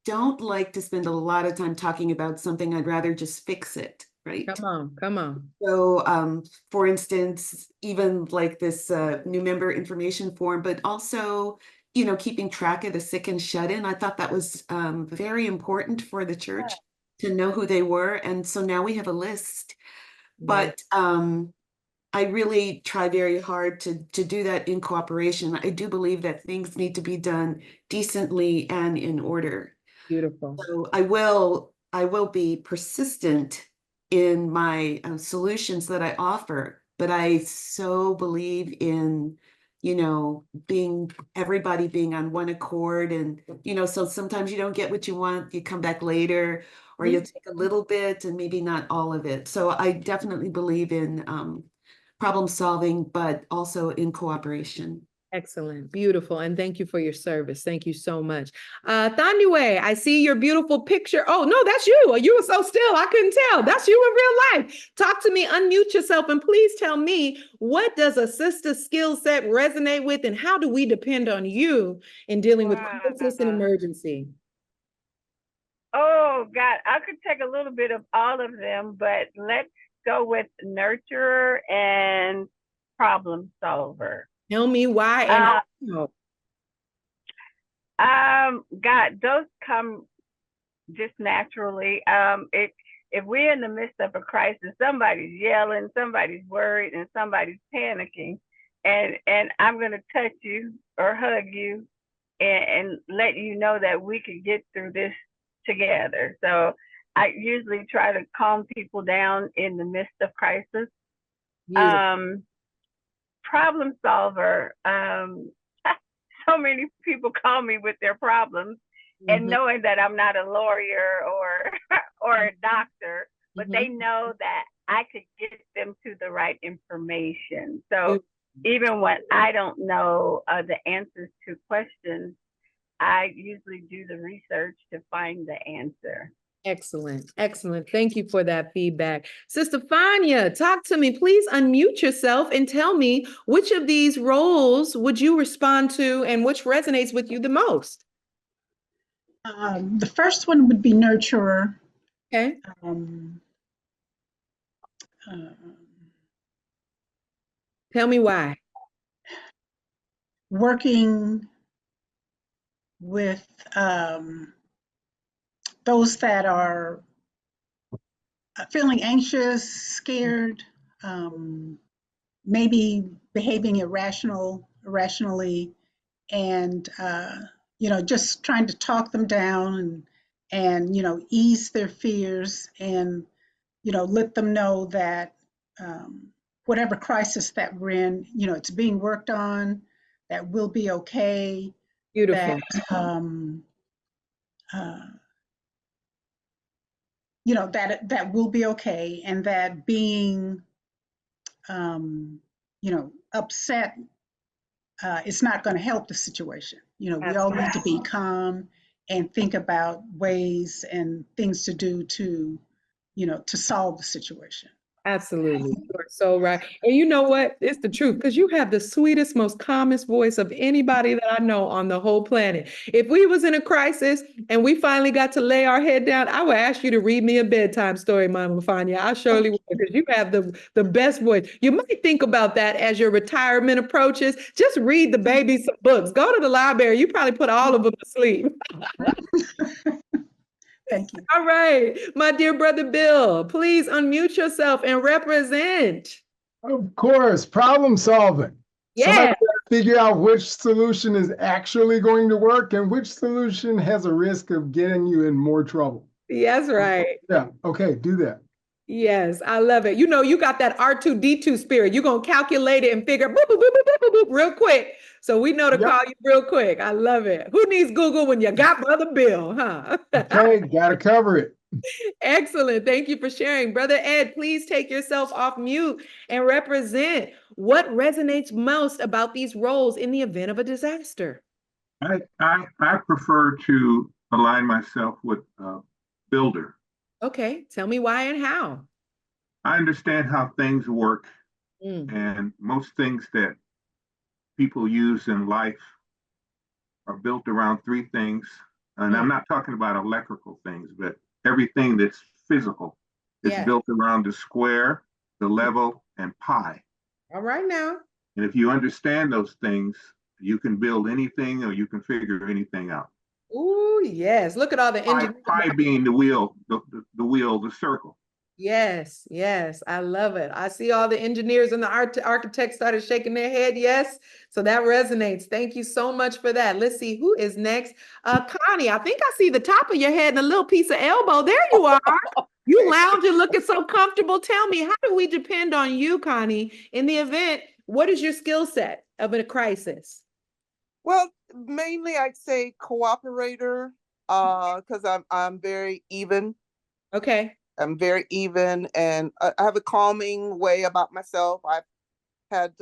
don't like to spend a lot of time talking about something. I'd rather just fix it, right? Come on. So for instance, even like this new member information form, but also, keeping track of the sick and shut in. I thought that was very important for the church to know who they were. And so now we have a list. But I really try very hard to do that in cooperation. I do believe that things need to be done decently and in order. Beautiful. So I will be persistent in my solutions that I offer, but I so believe in, everybody being on one accord. And, so sometimes you don't get what you want, you come back later, or you take a little bit and maybe not all of it. So I definitely believe in problem solving, but also in cooperation. Excellent. Beautiful. And thank you for your service. Thank you so much. Thanue, I see your beautiful picture. Oh, no, that's you. You were so still. I couldn't tell. That's you in real life. Talk to me, unmute yourself, and please tell me, what does a sister skill set resonate with, and how do we depend on you in dealing with crisis and emergency? Oh, God, I could take a little bit of all of them, but let's go with nurturer and problem solver. Tell me why and God, those come just naturally. If we're in the midst of a crisis, somebody's yelling, somebody's worried, and somebody's panicking, and I'm gonna touch you or hug you and let you know that we can get through this together. So I usually try to calm people down in the midst of crisis. Problem solver. So many people call me with their problems, and knowing that I'm not a lawyer or a doctor, but they know that I could get them to the right information. So even when I don't know the answers to questions, I usually do the research to find the answer. Excellent. Thank you for that feedback. Sister Fania, talk to me. Please unmute yourself and tell me, which of these roles would you respond to and which resonates with you the most? The first one would be nurturer. Okay. Tell me why. Working with those that are feeling anxious, scared, maybe behaving irrationally, and just trying to talk them down and ease their fears and let them know that whatever crisis that we're in, it's being worked on, that we'll be okay. Beautiful. That will be okay, and that being upset it's not going to help the situation. We all need to be calm and think about ways and things to do to solve the situation. Absolutely. You are so right. And you know what? It's the truth, because you have the sweetest, most calmest voice of anybody that I know on the whole planet. If we was in a crisis and we finally got to lay our head down, I would ask you to read me a bedtime story, Mama Fania. I surely would, because you have the best voice. You might think about that as your retirement approaches. Just read the baby some books. Go to the library. You probably put all of them to sleep. Thank you. All right, my dear brother Bill, please unmute yourself and represent. Of course, problem solving. Somebody Yeah, got to figure out which solution is actually going to work and which solution has a risk of getting you in more trouble. that's right. Yeah, okay, do that. Yes, I love it. You know, you got that R2D2 spirit. You're going to calculate it and figure boop, boop, boop, boop, boop, boop, boop, real quick. So we know to Yep. call you real quick. I love it. Who needs Google when you got Brother Bill, huh? Okay, got to cover it. Excellent. Thank you for sharing. Brother Ed, please take yourself off mute and represent what resonates most about these roles in the event of a disaster. I prefer to align myself with builder. Okay, tell me why and how. I understand how things work, Mm. and most things that people use in life are built around three things. And I'm not talking about electrical things, but everything that's physical is Yeah. built around the square, the level, and pi. All right now. And if you understand those things, you can build anything or you can figure anything out. Ooh, yes. Look at all the Pi, engineers. pi being the wheel, the wheel, the circle. Yes, yes, I love it. I see all the engineers and the architects started shaking their head. Yes, so that resonates. Thank you so much for that. Let's see who is next. Connie, I think I see the top of your head and a little piece of elbow. There you are. You lounging, looking so comfortable. Tell me, how do we depend on you, Connie, in the event? What is your skill set of a crisis? Well, mainly I'd say cooperator, because I'm very even. Okay. I'm very even, and I have a calming way about myself. I've had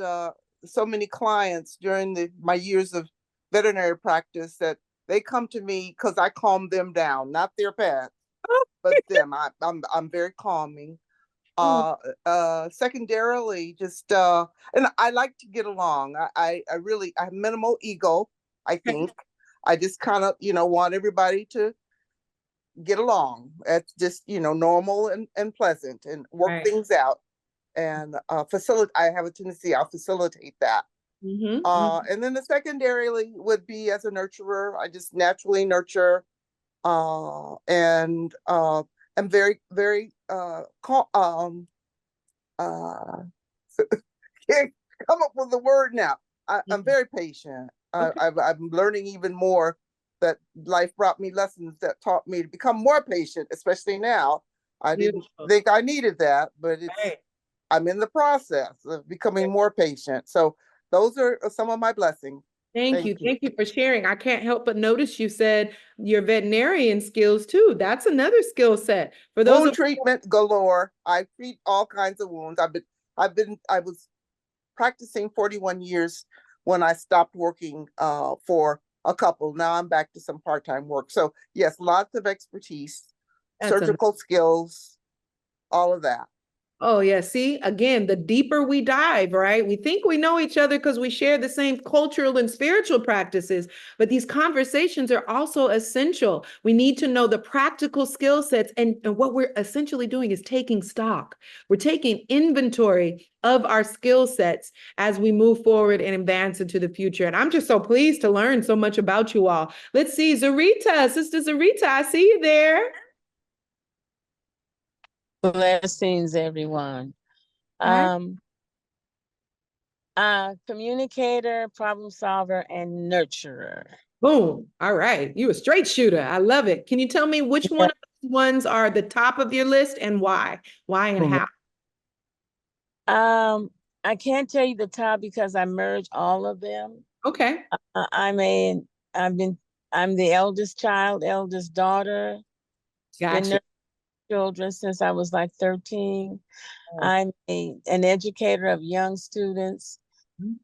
so many clients during my years of veterinary practice that they come to me because I calm them down, not their pets, but them. I'm very calming. Secondarily, just and I like to get along. I really have minimal ego. I think I just kind of want everybody to get along. It's just normal and pleasant, and work things out, and facilitate. I have a tendency, I'll facilitate that. And then the secondarily would be as a nurturer. I just naturally nurture, and I'm very calm. Can't come up with the word now. I'm very patient. I'm learning even more, that life brought me lessons that taught me to become more patient, especially now. I didn't think I needed that, but I'm in the process of becoming more patient. So those are some of my blessings. Thank you. Thank you for sharing. I can't help but notice you said your veterinarian skills too. That's another skill set. For those wound treatment galore. I treat all kinds of wounds. I was practicing 41 years when I stopped working for a couple. Now I'm back to some part-time work. So yes, lots of expertise, surgical skills, all of that. Oh, yeah. See, again, the deeper we dive, right? We think we know each other because we share the same cultural and spiritual practices, but these conversations are also essential. We need to know the practical skill sets, and what we're essentially doing is taking stock. We're taking inventory of our skill sets as we move forward and advance into the future. And I'm just so pleased to learn so much about you all. Let's see, Zarita, Sister Zarita, I see you there. Blessings, everyone. Communicator, problem solver, and nurturer. Boom. All right. You a straight shooter. I love it. Can you tell me which one of those ones are the top of your list and why? Why and how? I can't tell you the top because I merged all of them. Okay. I'm the eldest child, eldest daughter. Gotcha. Children since I was like 13. I'm an educator of young students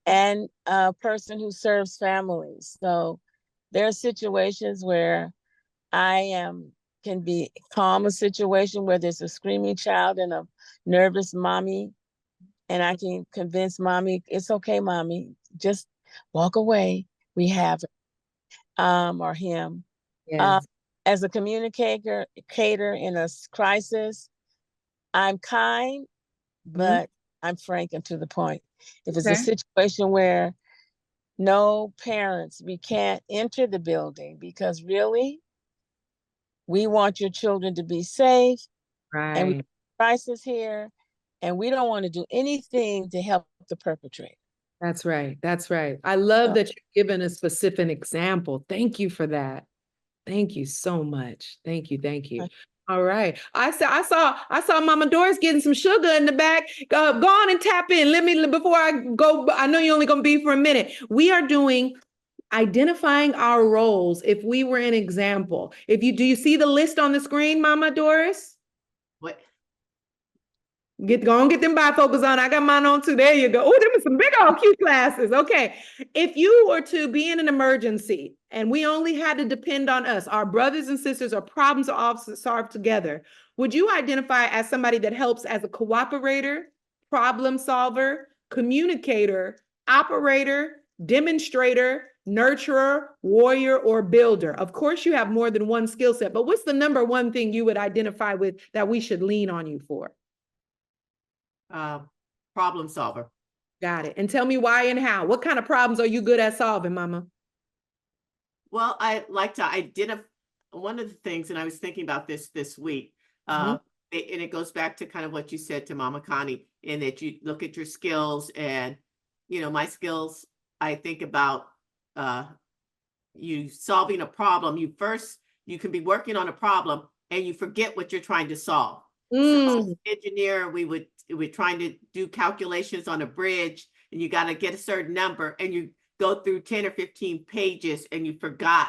and a person who serves families. So there are situations where I can be calm a situation where there's a screaming child and a nervous mommy, and I can convince mommy, it's okay, mommy, just walk away. We have it. Or him. Yes. As a communicator in a crisis, I'm kind, but I'm frank and to the point. If it's a situation where no parents, we can't enter the building because really, We want your children to be safe, and we Right. have crisis here, and we don't want to do anything to help the perpetrator. That's right. That's right. I love So- that you're giving a specific example. Thank you for that. Thank you so much. Thank you. Thank you. All right. I saw Mama Doris getting some sugar in the back. Go on and tap in. Let me, before I go, I know you're only going to be for a minute. We are doing identifying our roles. If we were an example, do you see the list on the screen, Mama Doris? What? Go on, get them bifocals on. I got mine on too. There you go. Oh, them are some big old cute glasses. Okay. If you were to be in an emergency and we only had to depend on us, our brothers and sisters, or problems are all solved together, would you identify as somebody that helps as a cooperator, problem solver, communicator, operator, demonstrator, nurturer, warrior, or builder? Of course, you have more than one skill set, but what's the number one thing you would identify with that we should lean on you for? Problem solver. Got it. And tell me why and how. What kind of problems are you good at solving, Mama? Well, I like to identify one of the things, and I was thinking about this week, and it goes back to kind of what you said to Mama Connie, in that you look at your skills, and my skills. I think about you solving a problem. You can be working on a problem and you forget what you're trying to solve. So as an engineer, we're trying to do calculations on a bridge, and you got to get a certain number, and you go through 10 or 15 pages and you forgot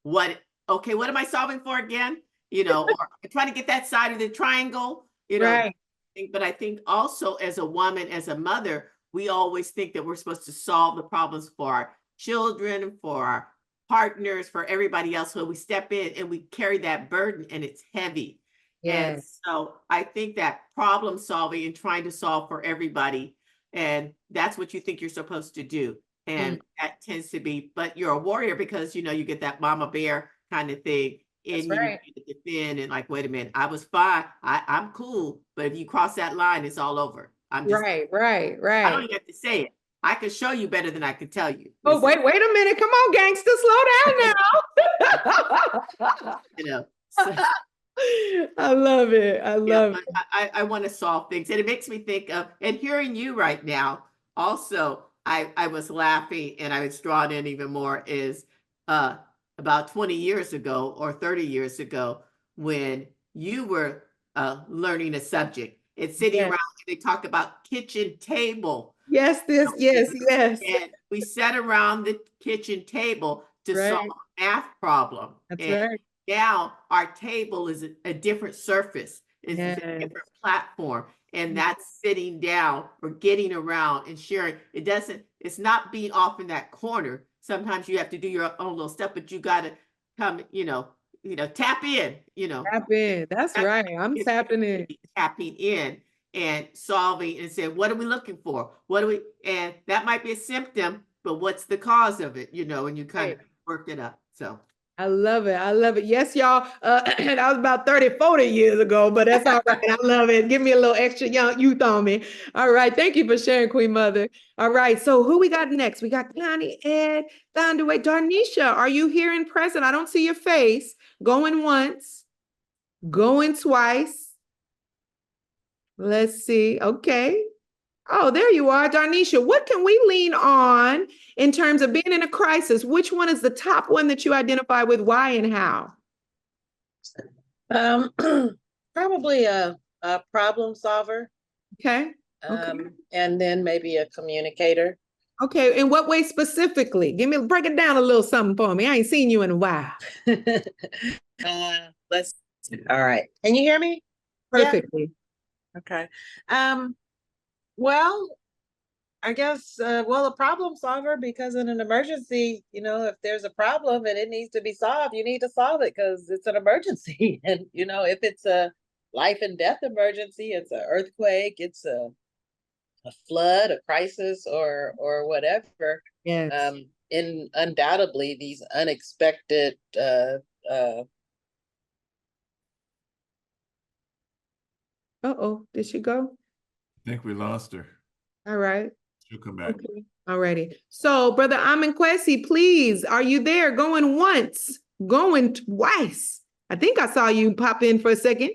what am I solving for again? Or trying to get that side of the triangle, Right. But I think also as a woman, as a mother, we always think that we're supposed to solve the problems for our children, for our partners, for everybody else. So we step in and we carry that burden, and it's heavy. And Yes. so I think that problem solving and trying to solve for everybody, and that's what you think you're supposed to do. And that tends to be, but you're a warrior because, you get that mama bear kind of thing in you, right. to defend, and like, wait a minute, I was fine. I'm cool. But if you cross that line, it's all over. I'm just, Right. I don't even have to say it. I can show you better than I can tell you. Oh, wait a minute. Come on, gangster, slow down now. So, I love it. I love it. I want to solve things. And it makes me think of, and hearing you right now, also, I was laughing and I was drawn in even more, is about 20 years ago or 30 years ago, when you were learning a subject. It's sitting around, they talk about kitchen table. Yes, yes. And we sat around the kitchen table to solve a math problem. That's and right. now our table is a different surface, it's a different platform, and that's sitting down or getting around and sharing. It's not being off in that corner. Sometimes you have to do your own little stuff, but you got to come, tap in, Tap in. That's right. I'm tapping in. tapping in and solving and saying, what are we looking for? And that might be a symptom, but what's the cause of it, and you kind of work it up. So I love it. I love it. Yes, y'all. That was about 30, 40 years ago, but that's all right. I love it. Give me a little extra young youth on me. All right. Thank you for sharing, Queen Mother. All right. So who we got next? We got Connie, Ed, Thondaway. Darnisha, are you here in present? I don't see your face. Going once, going twice. Let's see. Okay. Oh, there you are, Darnisha. What can we lean on in terms of being in a crisis? Which one is the top one that you identify with? Why and how? Probably a problem solver. Okay. And then maybe a communicator. Okay. In what way specifically? Break it down a little something for me. I ain't seen you in a while. Let's see. All right. Can you hear me? Perfectly. Yeah? Okay. Well, I guess, a problem solver, because in an emergency, if there's a problem and it needs to be solved, you need to solve it because it's an emergency. And, if it's a life and death emergency, it's an earthquake, it's a flood, a crisis, or whatever. Yes. Undoubtedly, these unexpected, uh-oh, did she go? I think we lost her. All right. She'll come back. Okay. All righty. So, Brother Amin Kwesi, please, are you there? Going once, going twice. I think I saw you pop in for a second.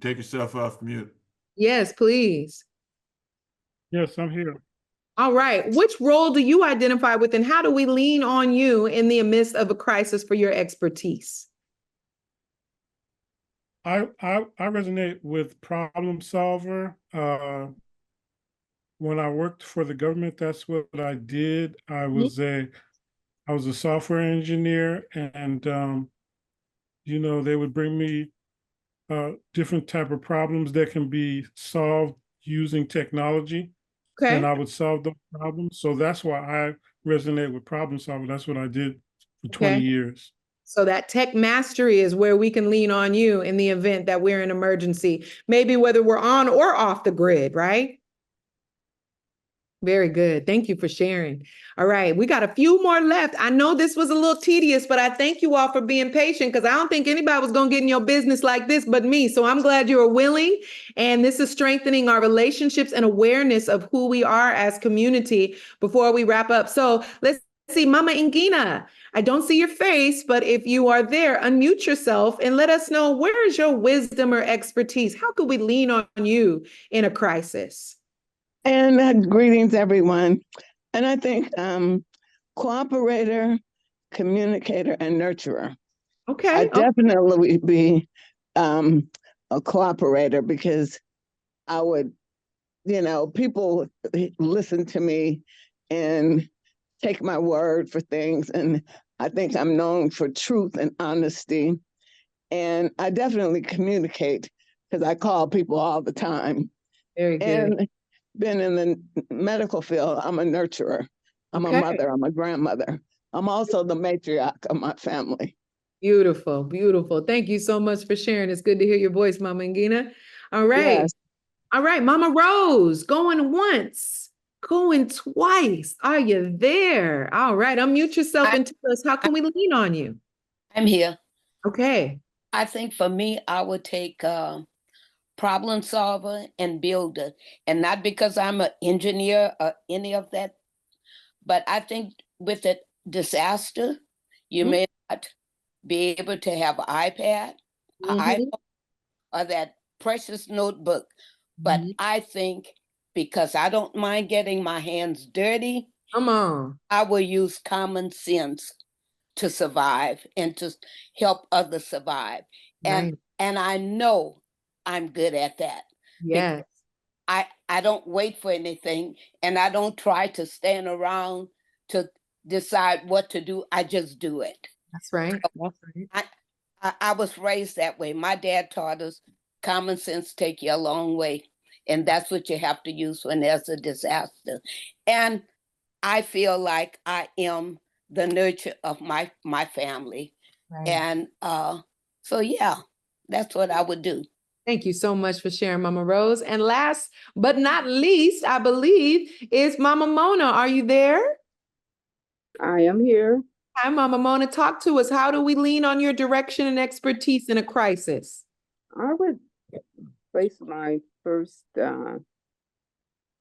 Take yourself off mute. Yes, please. Yes, I'm here. All right. Which role do you identify with, and how do we lean on you in the midst of a crisis for your expertise? I resonate with problem solver. When I worked for the government, that's what I did. I was a software engineer, and you know, they would bring me different type of problems that can be solved using technology. Okay. And I would solve those problems. So that's why I resonate with problem solving. That's what I did for 20 years. So that tech mastery is where we can lean on you in the event that we're in emergency, maybe whether we're on or off the grid, right? Very good. Thank you for sharing. All right, we got a few more left. I know this was a little tedious, but I thank you all for being patient, because I don't think anybody was going to get in your business like this but me. So I'm glad you were willing. And this is strengthening our relationships and awareness of who we are as community before we wrap up. So let's see, Mama Ingina. I don't see your face, but if you are there, unmute yourself and let us know, where is your wisdom or expertise? How could we lean on you in a crisis? And greetings, everyone. And I think cooperator, communicator, and nurturer. Okay. I definitely would be a cooperator, because I would, you know, people listen to me and take my word for things. And I think I'm known for truth and honesty. And I definitely communicate, because I call people all the time. Very good. And been in the medical field, I'm a nurturer. I'm a mother, I'm a grandmother. I'm also the matriarch of my family. Beautiful, beautiful. Thank you so much for sharing. It's good to hear your voice, Mama Ingina. All right. Yes. All right, Mama Rose, going once, going twice. Are you there? All right, unmute yourself and tell us, how can we lean on you? I'm here. Okay. I think for me, I would take problem solver and builder, and not because I'm an engineer or any of that, but I think with a disaster, you may not be able to have an iPad, iPhone, or that precious notebook. But I think, because I don't mind getting my hands dirty, come on, I will use common sense to survive and to help others survive. Right. And I know I'm good at that. Yes. I don't wait for anything, and I don't try to stand around to decide what to do. I just do it. That's right. That's right. I was raised that way. My dad taught us common sense take you a long way. And that's what you have to use when there's a disaster. And I feel like I am the nurture of my family. Right. And so, yeah, that's what I would do. Thank you so much for sharing, Mama Rose. And last but not least, I believe, is Mama Mona. Are you there? I am here. Hi, Mama Mona. Talk to us. How do we lean on your direction and expertise in a crisis? I would place my first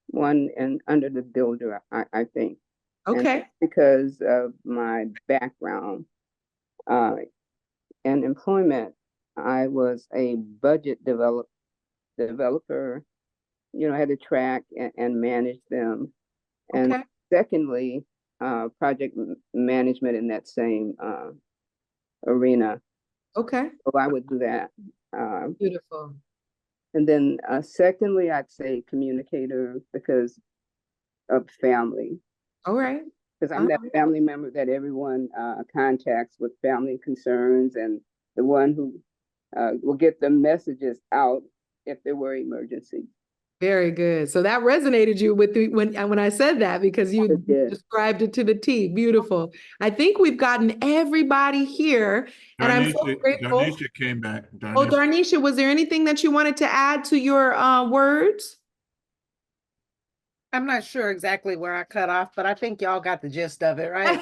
one under the builder, I think. Okay. And because of my background in employment, I was a budget developer, you know, I had to track and manage them. And secondly, project management in that same arena. Okay. So I would do that. Beautiful. And then secondly, I'd say communicator, because of family. All right. Because I'm that family member that everyone contacts with family concerns, and the one who will get the messages out if there were emergencies. Very good. So that resonated you with when I said that, because you described it to the T. Beautiful. I think we've gotten everybody here, and I'm so grateful. Darnisha came back. Oh, Darnisha, was there anything that you wanted to add to your words? I'm not sure exactly where I cut off, but I think y'all got the gist of it, right?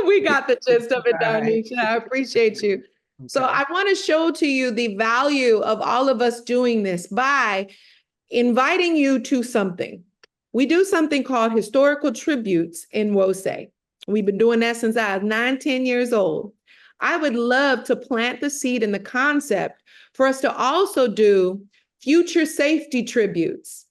We got the gist of it, All right. Darnisha. I appreciate you. So I want to show to you the value of all of us doing this by inviting you to something. We do something called historical tributes in WOSE. We've been doing that since I was 9, 10 years old. I would love to plant the seed and the concept for us to also do future safety tributes.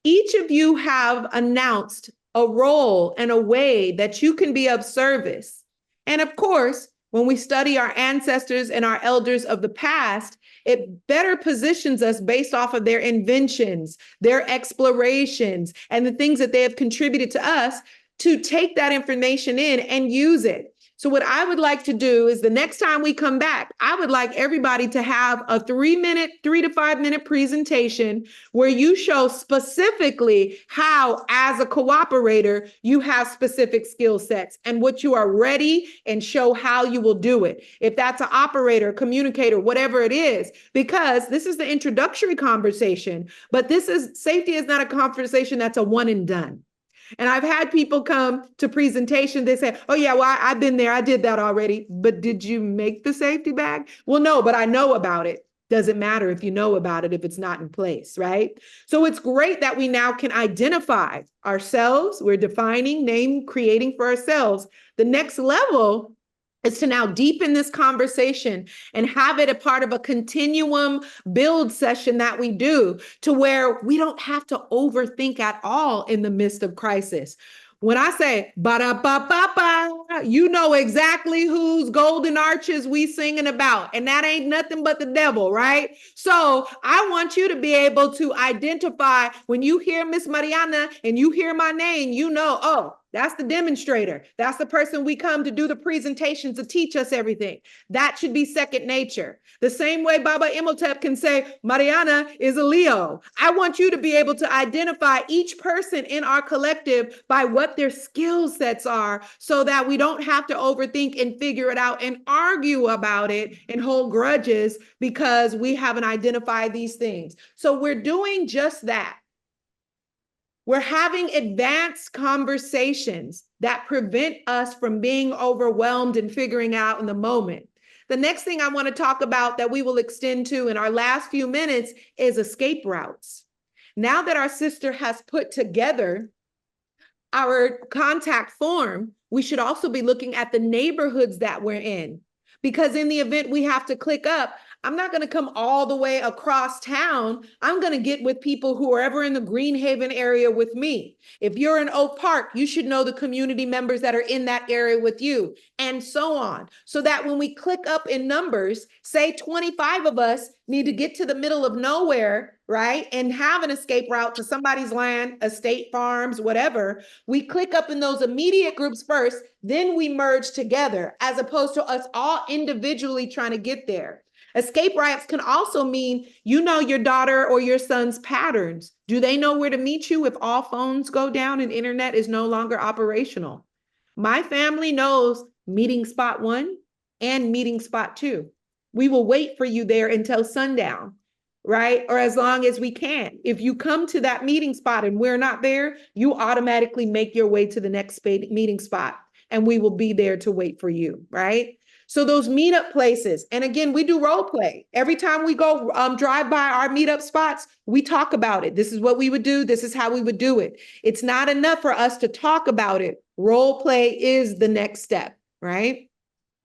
Each of you have announced a role and a way that you can be of service. And of course, when we study our ancestors and our elders of the past, it better positions us based off of their inventions, their explorations, and the things that they have contributed to us to take that information in and use it. So what I would like to do is the next time we come back, I would like everybody to have a 3 to 5 minute presentation where you show specifically how, as a cooperator, you have specific skill sets and what you are ready, and show how you will do it. If that's an operator, communicator, whatever it is, because this is the introductory conversation, but safety is not a conversation that's a one and done. And I've had people come to presentation, they say, oh yeah, well, I've been there, I did that already. But did you make the safety bag? Well, no, but I know about it. Doesn't matter if you know about it if it's not in place, right? So it's great that we now can identify ourselves. We're defining, name, creating for ourselves. The next level is to now deepen this conversation and have it a part of a continuum build session that we do, to where we don't have to overthink at all in the midst of crisis. When I say ba-da-ba-ba-ba, you know exactly whose golden arches we singing about, and that ain't nothing but the devil, right? So I want you to be able to identify when you hear Miss Marianna and you hear my name, you know, oh, that's the demonstrator. That's the person we come to do the presentations to teach us everything. That should be second nature. The same way Baba Imhotep can say, Marianna is a Leo. I want you to be able to identify each person in our collective by what their skill sets are, so that we don't have to overthink and figure it out and argue about it and hold grudges because we haven't identified these things. So we're doing just that. We're having advanced conversations that prevent us from being overwhelmed and figuring out in the moment. The next thing I want to talk about that we will extend to in our last few minutes is escape routes. Now that our sister has put together our contact form, we should also be looking at the neighborhoods that we're in. Because in the event we have to click up, I'm not going to come all the way across town. I'm going to get with people who are ever in the Greenhaven area with me. If you're in Oak Park, you should know the community members that are in that area with you, and so on. So that when we click up in numbers, say 25 of us need to get to the middle of nowhere, right? And have an escape route to somebody's land, estate farms, whatever. We click up in those immediate groups first, then we merge together, as opposed to us all individually trying to get there. Escape routes can also mean you know your daughter or your son's patterns. Do they know where to meet you if all phones go down and internet is no longer operational? My family knows meeting spot 1 and meeting spot 2. We will wait for you there until sundown, right? Or as long as we can. If you come to that meeting spot and we're not there, you automatically make your way to the next meeting spot, and we will be there to wait for you, right? So those meetup places, and again, we do role play. Every time we go drive by our meetup spots, we talk about it. This is what we would do. This is how we would do it. It's not enough for us to talk about it. Role play is the next step, right?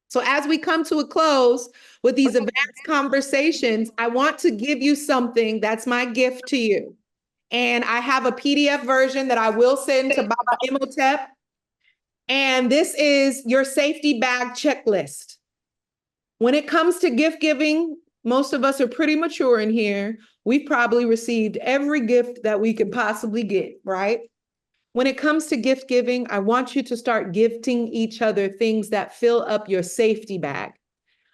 So as we come to a close with these advanced conversations, I want to give you something that's my gift to you. And I have a PDF version that I will send to Baba Imhotep. And this is your safety bag checklist. When it comes to gift giving, most of us are pretty mature in here. We've probably received every gift that we could possibly get, right? When it comes to gift giving, I want you to start gifting each other things that fill up your safety bag.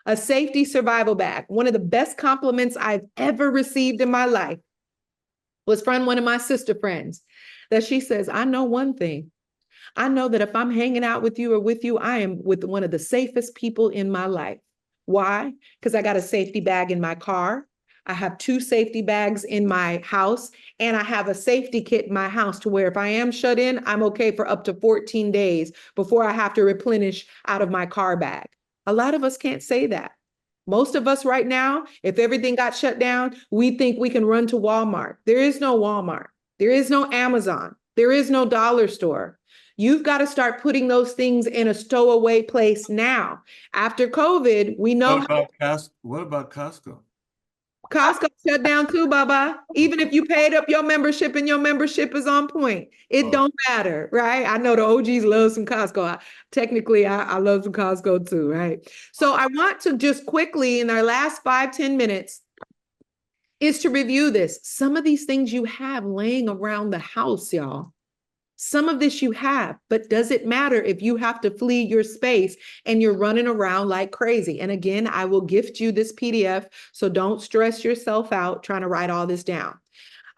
A safety survival bag. One of the best compliments I've ever received in my life was from one of my sister friends, that she says, I know one thing. I know that if I'm hanging out with you or with you, I am with one of the safest people in my life. Why? Because I got a safety bag in my car. I have 2 safety bags in my house, and I have a safety kit in my house to where if I am shut in, I'm okay for up to 14 days before I have to replenish out of my car bag. A lot of us can't say that. Most of us right now, if everything got shut down, we think we can run to Walmart. There is no Walmart. There is no Amazon. There is no dollar store. You've got to start putting those things in a stowaway place now. After COVID, we know what about Costco? Costco shut down too, Baba. Even if you paid up your membership and your membership is on point, it don't matter, right? I know the OGs love some Costco. I love some Costco too, right? So I want to just quickly, in our last 5-10 minutes, is to review this. Some of these things you have laying around the house, y'all. Some of this you have, but does it matter if you have to flee your space and you're running around like crazy? And again, I will gift you this PDF, so don't stress yourself out trying to write all this down.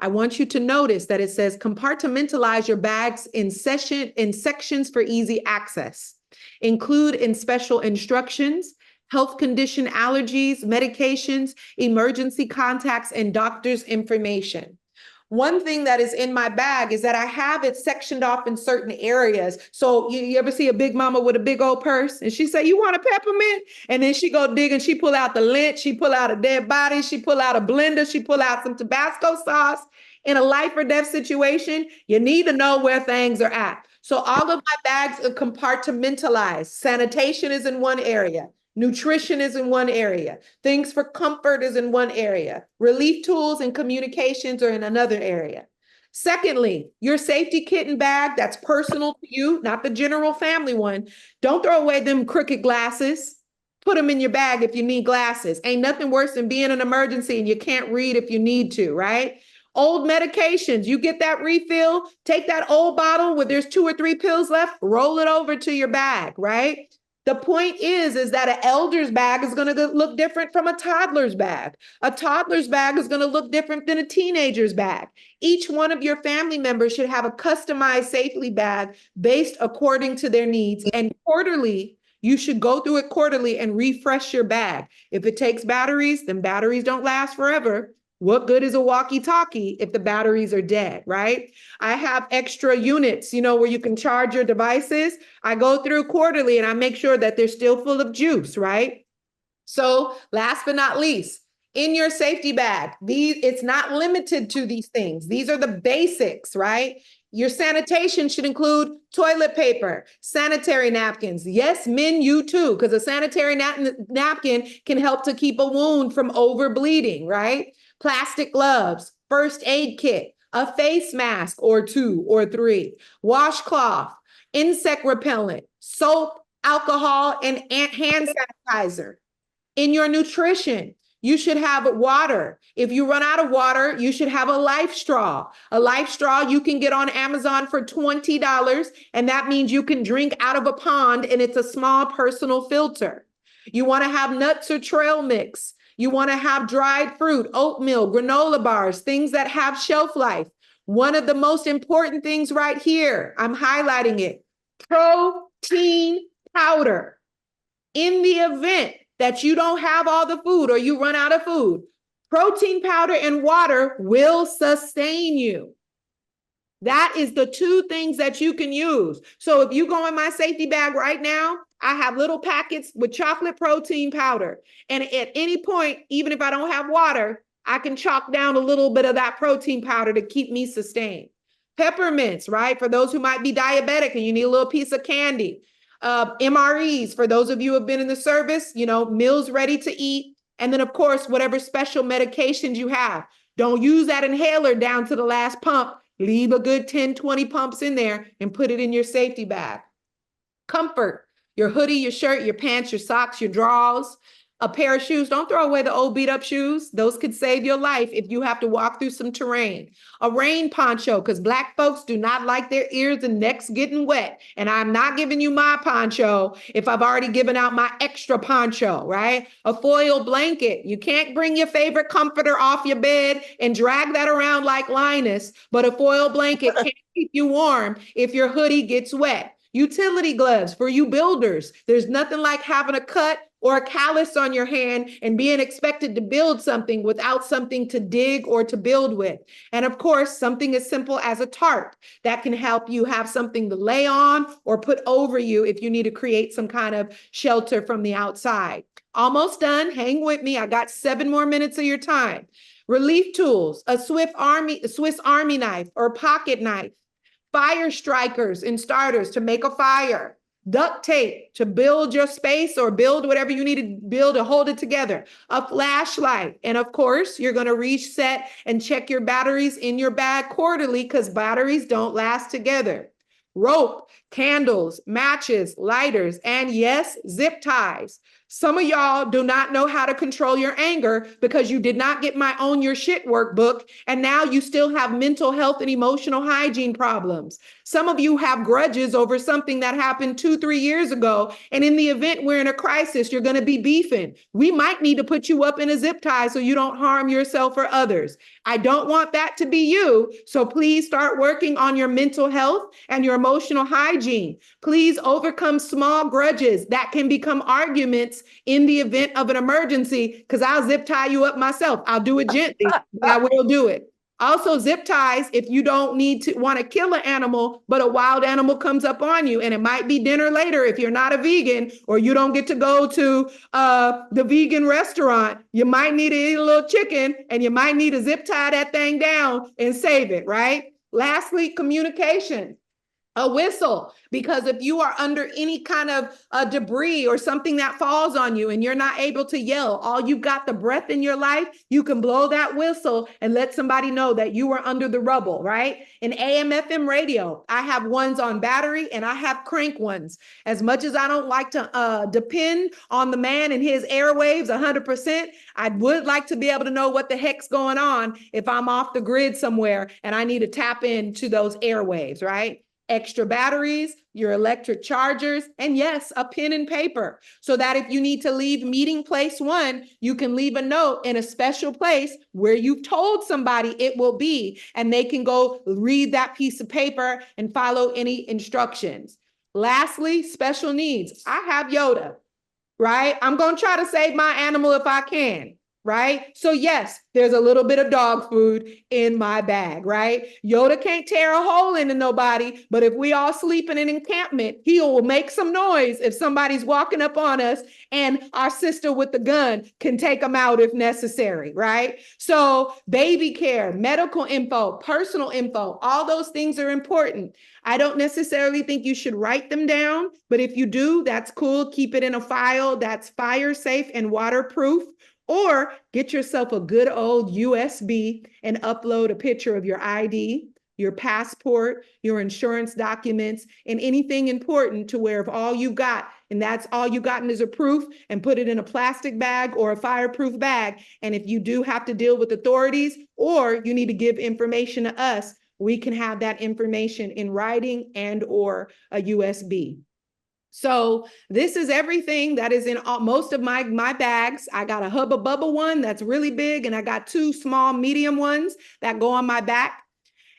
I want you to notice that it says compartmentalize your bags in sections for easy access. Include in special instructions, health condition allergies, medications, emergency contacts, and doctor's information. One thing that is in my bag is that I have it sectioned off in certain areas. So you ever see a big mama with a big old purse and she say, you want a peppermint? And then she go dig and she pull out the lint, she pull out a dead body, she pull out a blender, she pull out some Tabasco sauce. In a life or death situation, you need to know where things are at. So all of my bags are compartmentalized. Sanitation is in one area. Nutrition is in one area. Things for comfort is in one area. Relief tools and communications are in another area. Secondly, your safety kit and bag that's personal to you, not the general family one. Don't throw away them crooked glasses. Put them in your bag if you need glasses. Ain't nothing worse than being in an emergency and you can't read if you need to, right? Old medications, you get that refill, take that old bottle where there's 2 or 3 pills left, roll it over to your bag, right? The point is that an elder's bag is going to look different from a toddler's bag. A toddler's bag is going to look different than a teenager's bag. Each one of your family members should have a customized safety bag based according to their needs. And quarterly, you should go through it quarterly and refresh your bag. If it takes batteries, then batteries don't last forever. What good is a walkie-talkie if the batteries are dead, right? I have extra units, where you can charge your devices. I go through quarterly and I make sure that they're still full of juice, right? So last but not least, in your safety bag, it's not limited to these things. These are the basics, right? Your sanitation should include toilet paper, sanitary napkins. Yes, men, you too, because a sanitary napkin can help to keep a wound from over bleeding, right? Plastic gloves, first aid kit, a face mask or 2 or 3, washcloth, insect repellent, soap, alcohol, and hand sanitizer. In your nutrition, you should have water. If you run out of water, you should have a life straw. A life straw you can get on Amazon for $20, and that means you can drink out of a pond, and it's a small personal filter. You want to have nuts or trail mix. You want to have dried fruit, oatmeal, granola bars, things that have shelf life. One of the most important things right here, I'm highlighting it, protein powder. In the event that you don't have all the food or you run out of food, protein powder and water will sustain you. That is the 2 things that you can use. So if you go in my safety bag right now, I have little packets with chocolate protein powder. And at any point, even if I don't have water, I can chalk down a little bit of that protein powder to keep me sustained. Peppermints, right? For those who might be diabetic and you need a little piece of candy. MREs, for those of you who have been in the service, meals ready to eat. And then, of course, whatever special medications you have. Don't use that inhaler down to the last pump. Leave a good 10, 20 pumps in there and put it in your safety bag. Comfort, your hoodie, your shirt, your pants, your socks, your drawers, a pair of shoes. Don't throw away the old beat up shoes. Those could save your life if you have to walk through some terrain. A rain poncho, because Black folks do not like their ears and necks getting wet. And I'm not giving you my poncho if I've already given out my extra poncho, right? A foil blanket. You can't bring your favorite comforter off your bed and drag that around like Linus, but a foil blanket can keep you warm if your hoodie gets wet. Utility gloves for you builders. There's nothing like having a cut or a callus on your hand and being expected to build something without something to dig or to build with. And of course, something as simple as a tarp that can help you have something to lay on or put over you if you need to create some kind of shelter from the outside. Almost done. Hang with me. I got 7 more minutes of your time. Relief tools, a Swiss Army knife or pocket knife. fire strikers and starters to make a fire, duct tape to build your space or build whatever you need to build to hold it together, a flashlight. And of course, you're going to reset and check your batteries in your bag quarterly because batteries don't last together. Rope, candles, matches, lighters, and yes, zip ties. Some of y'all do not know how to control your anger because you did not get my Own Your Shit workbook, and now you still have mental health and emotional hygiene problems. Some of you have grudges over something that happened 2-3 years ago, and in the event we're in a crisis, you're going to be beefing. We might need to put you up in a zip tie so you don't harm yourself or others. I don't want that to be you, so please start working on your mental health and your emotional hygiene. Please overcome small grudges that can become arguments in the event of an emergency, because I'll zip tie you up myself. I'll do it gently, but I will do it. Also, zip ties if you don't want to kill an animal, but a wild animal comes up on you, and it might be dinner later if you're not a vegan or you don't get to go to the vegan restaurant. You might need to eat a little chicken, and you might need to zip tie that thing down and save it, right? Lastly, communication. A whistle, because if you are under any kind of debris or something that falls on you and you're not able to yell, all you've got the breath in your life, you can blow that whistle and let somebody know that you are under the rubble, right? In AM/FM radio, I have ones on battery and I have crank ones. As much as I don't like to depend on the man and his airwaves 100%, I would like to be able to know what the heck's going on if I'm off the grid somewhere and I need to tap into those airwaves, right? Extra batteries, your electric chargers, and yes, a pen and paper, so that if you need to leave meeting place 1, you can leave a note in a special place where you've told somebody it will be, and they can go read that piece of paper and follow any instructions. Lastly, special needs. I have Yoda, right? I'm going to try to save my animal if I can. Right? So yes, there's a little bit of dog food in my bag, right? Yoda can't tear a hole into nobody, but if we all sleep in an encampment, he will make some noise if somebody's walking up on us, and our sister with the gun can take them out if necessary, right? So baby care, medical info, personal info, all those things are important. I don't necessarily think you should write them down, but if you do, that's cool. Keep it in a file that's fire safe and waterproof. Or get yourself a good old USB and upload a picture of your ID, your passport, your insurance documents, and anything important to where if all you got, and that's all you gotten is a proof, and put it in a plastic bag or a fireproof bag. And if you do have to deal with authorities or you need to give information to us, we can have that information in writing and or a USB. So this is everything that is in most of my bags. I got a Hubba Bubba one that's really big, and I got 2 small medium ones that go on my back.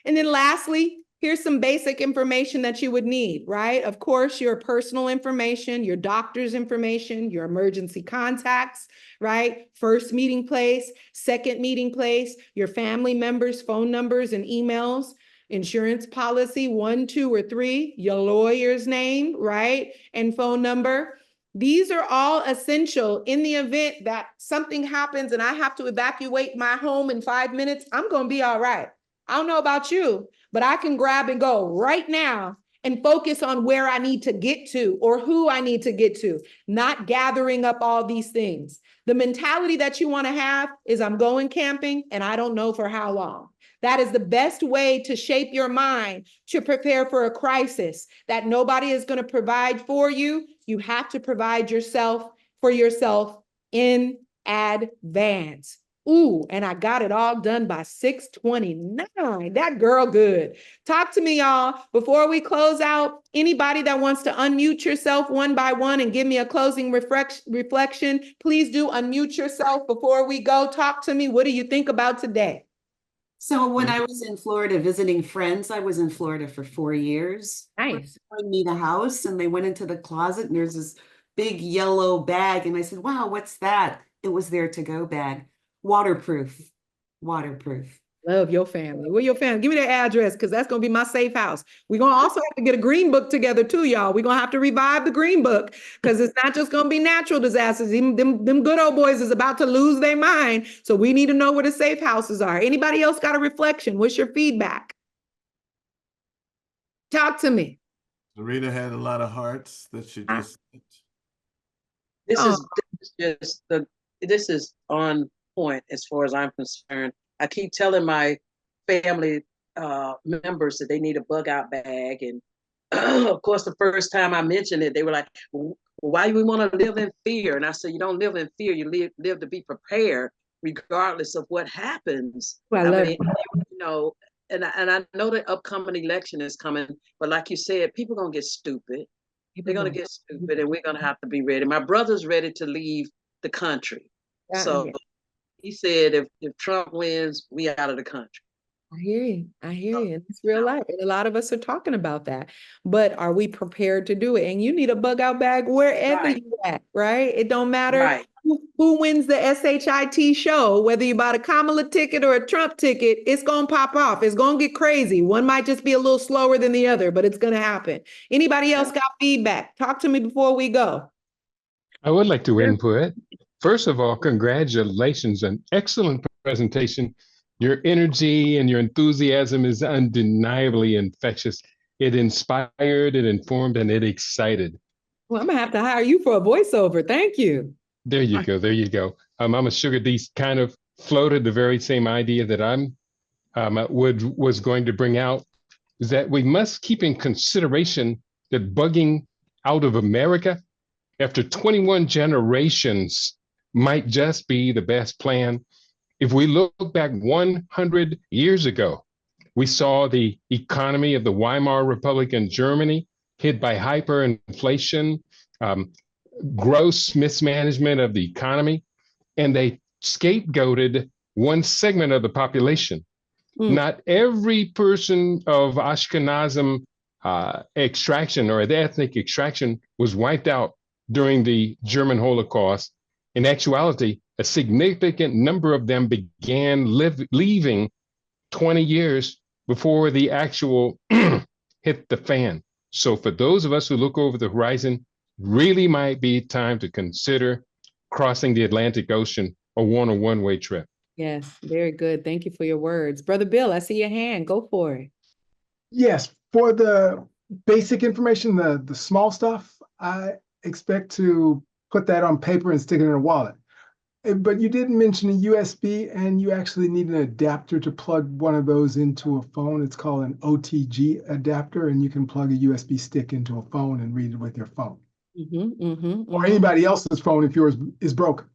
And then lastly, here's some basic information that you would need, right? Of course, your personal information, your doctor's information, your emergency contacts, right? First meeting place, second meeting place, your family members' phone numbers and emails, insurance policy 1, 2, or 3, your lawyer's name, right? And phone number. These are all essential in the event that something happens and I have to evacuate my home in 5 minutes. I'm going to be all right. I don't know about you, but I can grab and go right now and focus on where I need to get to or who I need to get to, not gathering up all these things. The mentality that you want to have is I'm going camping and I don't know for how long. That is the best way to shape your mind to prepare for a crisis that nobody is going to provide for you. You have to provide yourself for yourself in advance. Ooh, and I got it all done by 6:29. That girl good. Talk to me, y'all. Before we close out, anybody that wants to unmute yourself one by one and give me a closing reflection, please do unmute yourself before we go. Talk to me. What do you think about today? So when I was in Florida visiting friends, I was in Florida for 4 years. Nice. They need a house and they went into the closet and there's this big yellow bag. And I said, wow, what's that? It was their to-go bag. Waterproof. Waterproof. Love your family. Where your family? Give me their address because that's going to be my safe house. We're going to also have to get a green book together too, y'all. We're going to have to revive the green book because it's not just going to be natural disasters. Them good old boys is about to lose their mind. So we need to know where the safe houses are. Anybody else got a reflection? What's your feedback? Talk to me. Sarita had a lot of hearts that she just sent. This is just this is on point as far as I'm concerned. I keep telling my family members that they need a bug out bag, and of course, the first time I mentioned it, they were like, "Why do we want to live in fear?" And I said, "You don't live in fear. You live to be prepared, regardless of what happens." Well, I mean, you know, and I know the upcoming election is coming, but like you said, people are gonna get stupid. They're gonna get stupid, and we're gonna have to be ready. My brother's ready to leave the country, so he said, if Trump wins, we out of the country. I hear you. I hear you. It's real life. And a lot of us are talking about that. But are we prepared to do it? And you need a bug out bag wherever you at, right? It don't matter who wins the SHIT show, whether you bought a Kamala ticket or a Trump ticket, it's going to pop off. It's going to get crazy. One might just be a little slower than the other, but it's going to happen. Anybody else got feedback? Talk to me before we go. I would like to input. First of all, congratulations. An excellent presentation. Your energy and your enthusiasm is undeniably infectious. It inspired, it informed, and it excited. Well, I'm gonna have to hire you for a voiceover. Thank you. There you go. There you go. Mama Sugar, these kind of floated the very same idea that was going to bring out, is that we must keep in consideration that bugging out of America after 21 generations might just be the best plan. If we look back 100 years ago, we saw the economy of the Weimar Republic in Germany hit by hyperinflation, gross mismanagement of the economy, and they scapegoated one segment of the population. Not every person of Ashkenazim extraction or the ethnic extraction was wiped out during the German Holocaust. In actuality, a significant number of them began leaving 20 years before the actual hit the fan. So for those of us who look over the horizon, really might be time to consider crossing the Atlantic Ocean or a one-way trip. Yes, very good. Thank you for your words. Brother Bill, I see your hand. Go for it. Yes, for the basic information, the small stuff, I expect to put that on paper and stick it in a wallet. But you didn't mention a USB, and you actually need an adapter to plug one of those into a phone. It's called an OTG adapter, and you can plug a USB stick into a phone and read it with your phone. Or anybody else's phone if yours is broken.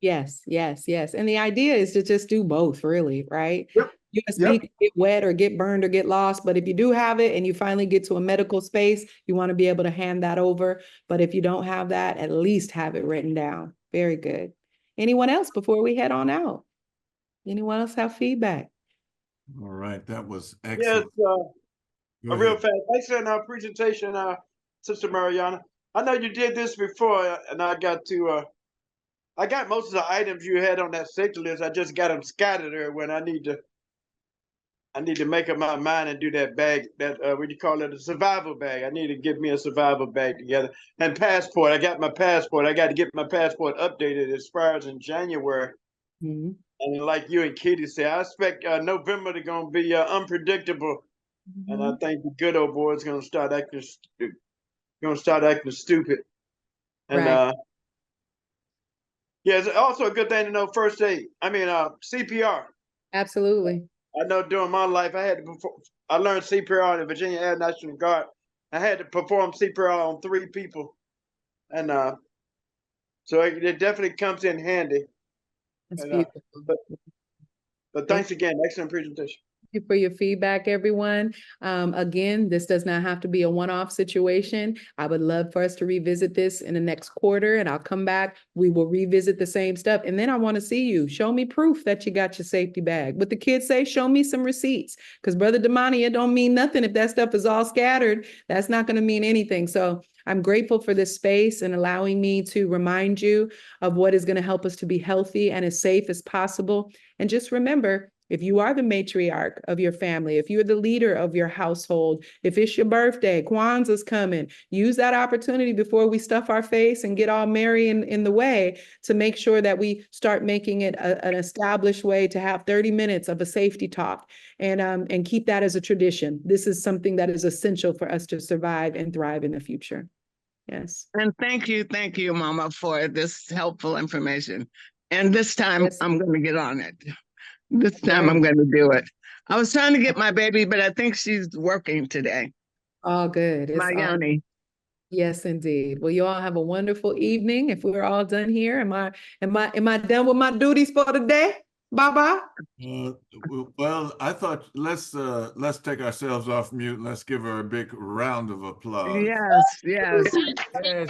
Yes, yes, yes. And the idea is to just do both, really, right? Yep. USB can get wet or get burned or get lost, but if you do have it and you finally get to a medical space, you want to be able to hand that over. But if you don't have that, at least have it written down. Very good. Anyone else before we head on out? Anyone else have feedback? All right, that was excellent. Yes, real fast. Excellent presentation, Sister Marianna. I know you did this before, and I got most of the items you had on that safety list. I just got them scattered there when I need to make up my mind and do that bag, that what do you call it, a survival bag. I need to get me a survival bag together. And passport, I got my passport. I got to get my passport updated. It expires in January. And like you and Katie said, I expect November to gonna be unpredictable. And I think the good old boy is gonna start acting stupid. And yeah, it's also a good thing to know first aid. I mean, CPR. Absolutely. I know during my life, I learned CPR in the Virginia Air National Guard. I had to perform CPR on 3 people. And so it definitely comes in handy. That's beautiful. But thanks again. Excellent presentation. Thank you for your feedback, everyone. Again, this does not have to be a one-off situation. I would love for us to revisit this in the next quarter, and I'll come back. We will revisit the same stuff. And then I want to see you. Show me proof that you got your safety bag. What the kids say, show me some receipts. Because Brother Damani, it don't mean nothing if that stuff is all scattered. That's not going to mean anything. So I'm grateful for this space and allowing me to remind you of what is going to help us to be healthy and as safe as possible. And just remember, if you are the matriarch of your family, if you're the leader of your household, if it's your birthday, Kwanzaa's coming, use that opportunity before we stuff our face and get all merry in the way to make sure that we start making it an established way to have 30 minutes of a safety talk and keep that as a tradition. This is something that is essential for us to survive and thrive in the future. Yes. And thank you, Mama, for this helpful information. And this time Yes. I'm going to get on it. This time I'm going to do it. I was trying to get my baby, but I think she's working today. All good. It's all- Marianna. Yes, indeed. Well, you all have a wonderful evening. If we're all done here, am I done with my duties for the day? Bye-bye. Well, I thought let's take ourselves off mute. Let's give her a big round of applause. Yes. Yes,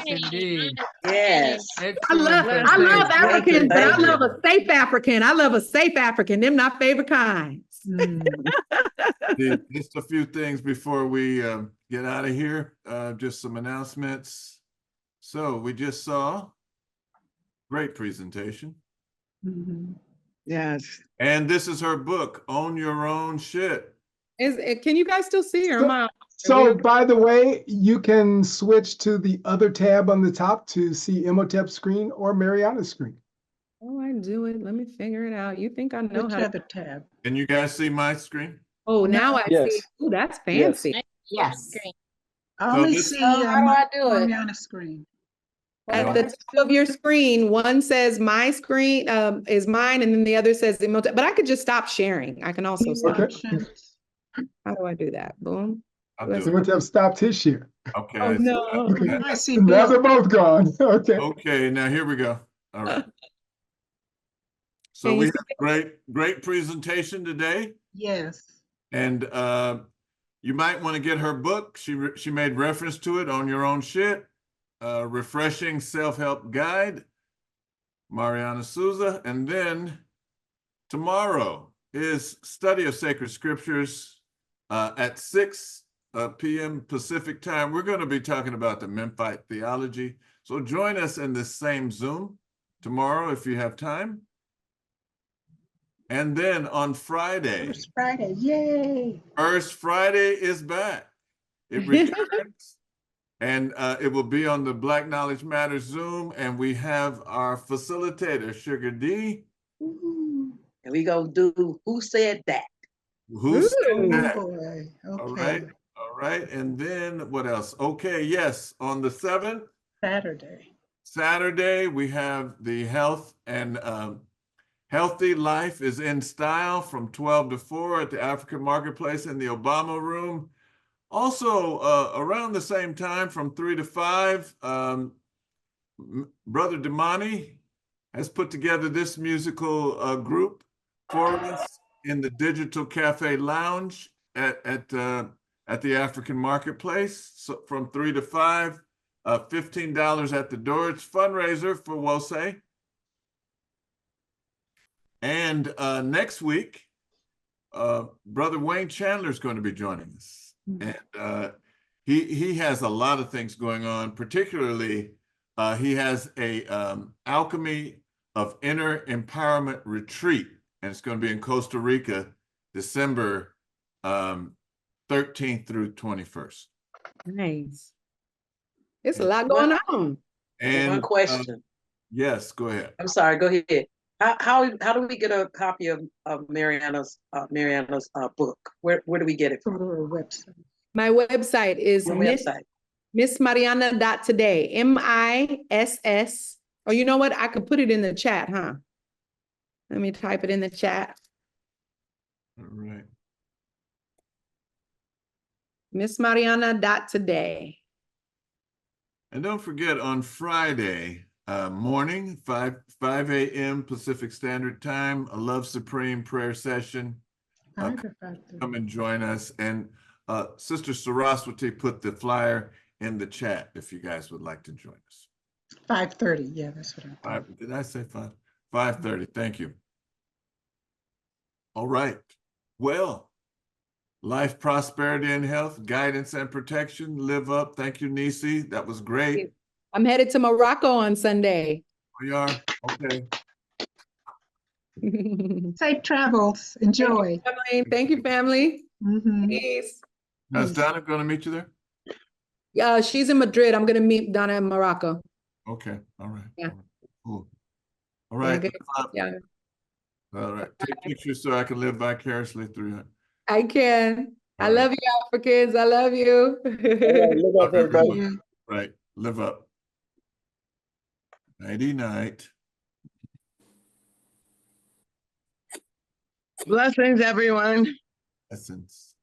indeed. Yes. I love Excellent. Africans, but I Thank you. love a safe African. I love a safe African. Them my favorite kinds. Just a few things before we get out of here. Just some announcements. So we just saw great presentation. Yes. And this is her book, Own Your Own Shit. Can you guys still see her? So by the way, you can switch to the other tab on the top to see Imhotep's screen or Mariana's screen. Oh, I do it. Let me figure it out. You think I know Which how to... other tab? Can you guys see my screen? Oh, now I Yes. see. Oh, that's fancy. Yes. I only this- see how do I do it? Mariana's screen. At the top of your screen, one says my screen is mine, and then the other says Imhotep. But I could just stop sharing. I can also stop. Options. How do I do that? Boom. I'll do it. Imhotep stopped his share. Okay. Oh, no. I see Now Bill. they're both gone. Okay. Okay, now here we go. All right. So Can we you have great presentation today. Yes. And you might want to get her book. She made reference to it, On Your Own Shit, refreshing self-help guide, Marianna Souza. And then tomorrow is study of sacred scriptures at 6 p.m. Pacific time. We're going to be talking about the Memphite theology. So join us in this same Zoom tomorrow if you have time. And then on Friday. First Friday. Yay. First Friday is back. It returns. And it will be on the Black Knowledge Matters Zoom. And we have our facilitator, Sugar D. And we gonna do Who Said That? Who said that? Boy. Okay. All right. All right. And then what else? Okay. Yes. On the 7th. Saturday, we have the health and Healthy Life is in Style from 12 to 4 at the African Marketplace in the Obama Room. Also, around the same time from 3 to 5, Brother Damani has put together this musical group for us in the Digital Cafe Lounge at the African Marketplace. So from 3 to 5, $15 at the door. It's fundraiser for WOSE. And next week, Brother Wayne Chandler is going to be joining us. And he has a lot of things going on, particularly he has a Alchemy of Inner Empowerment Retreat, and it's going to be in Costa Rica, December 13th through 21st. Nice. It's a lot going on. And one question. Yes, go ahead. I'm sorry, go ahead. How do we get a copy of Mariana's book? Where do we get it from? Her website. My website is missmarianna.today. MISS. Oh, you know what? I could put it in the chat, huh? Let me type it in the chat. All right. Missmarianna.today. And don't forget on Friday morning, 5 a.m. Pacific Standard Time, a Love Supreme prayer session. Come and join us. And Sister Saraswati put the flyer in the chat if you guys would like to join us. 5:30. Yeah, that's what I thought. Did I say 5? 5:30. Thank you. All right. Well, life, prosperity, and health, guidance and protection. Live up. Thank you, Nisi. That was great. I'm headed to Morocco on Sunday. We are. Okay. Safe travels. Enjoy. Thank you, family. Mhm. Peace. Now, is Donna going to meet you there? Yeah, she's in Madrid. I'm gonna meet Donna in Morocco. Okay, all right. Yeah. All right. Cool. All Yeah, right. good. Yeah, All right. Take pictures so I can live vicariously through it. I can. I All right. love you, Africans. I love you. Live up, Love everyone. everybody. Right. Live up. Nighty night. Blessings, everyone. Essence.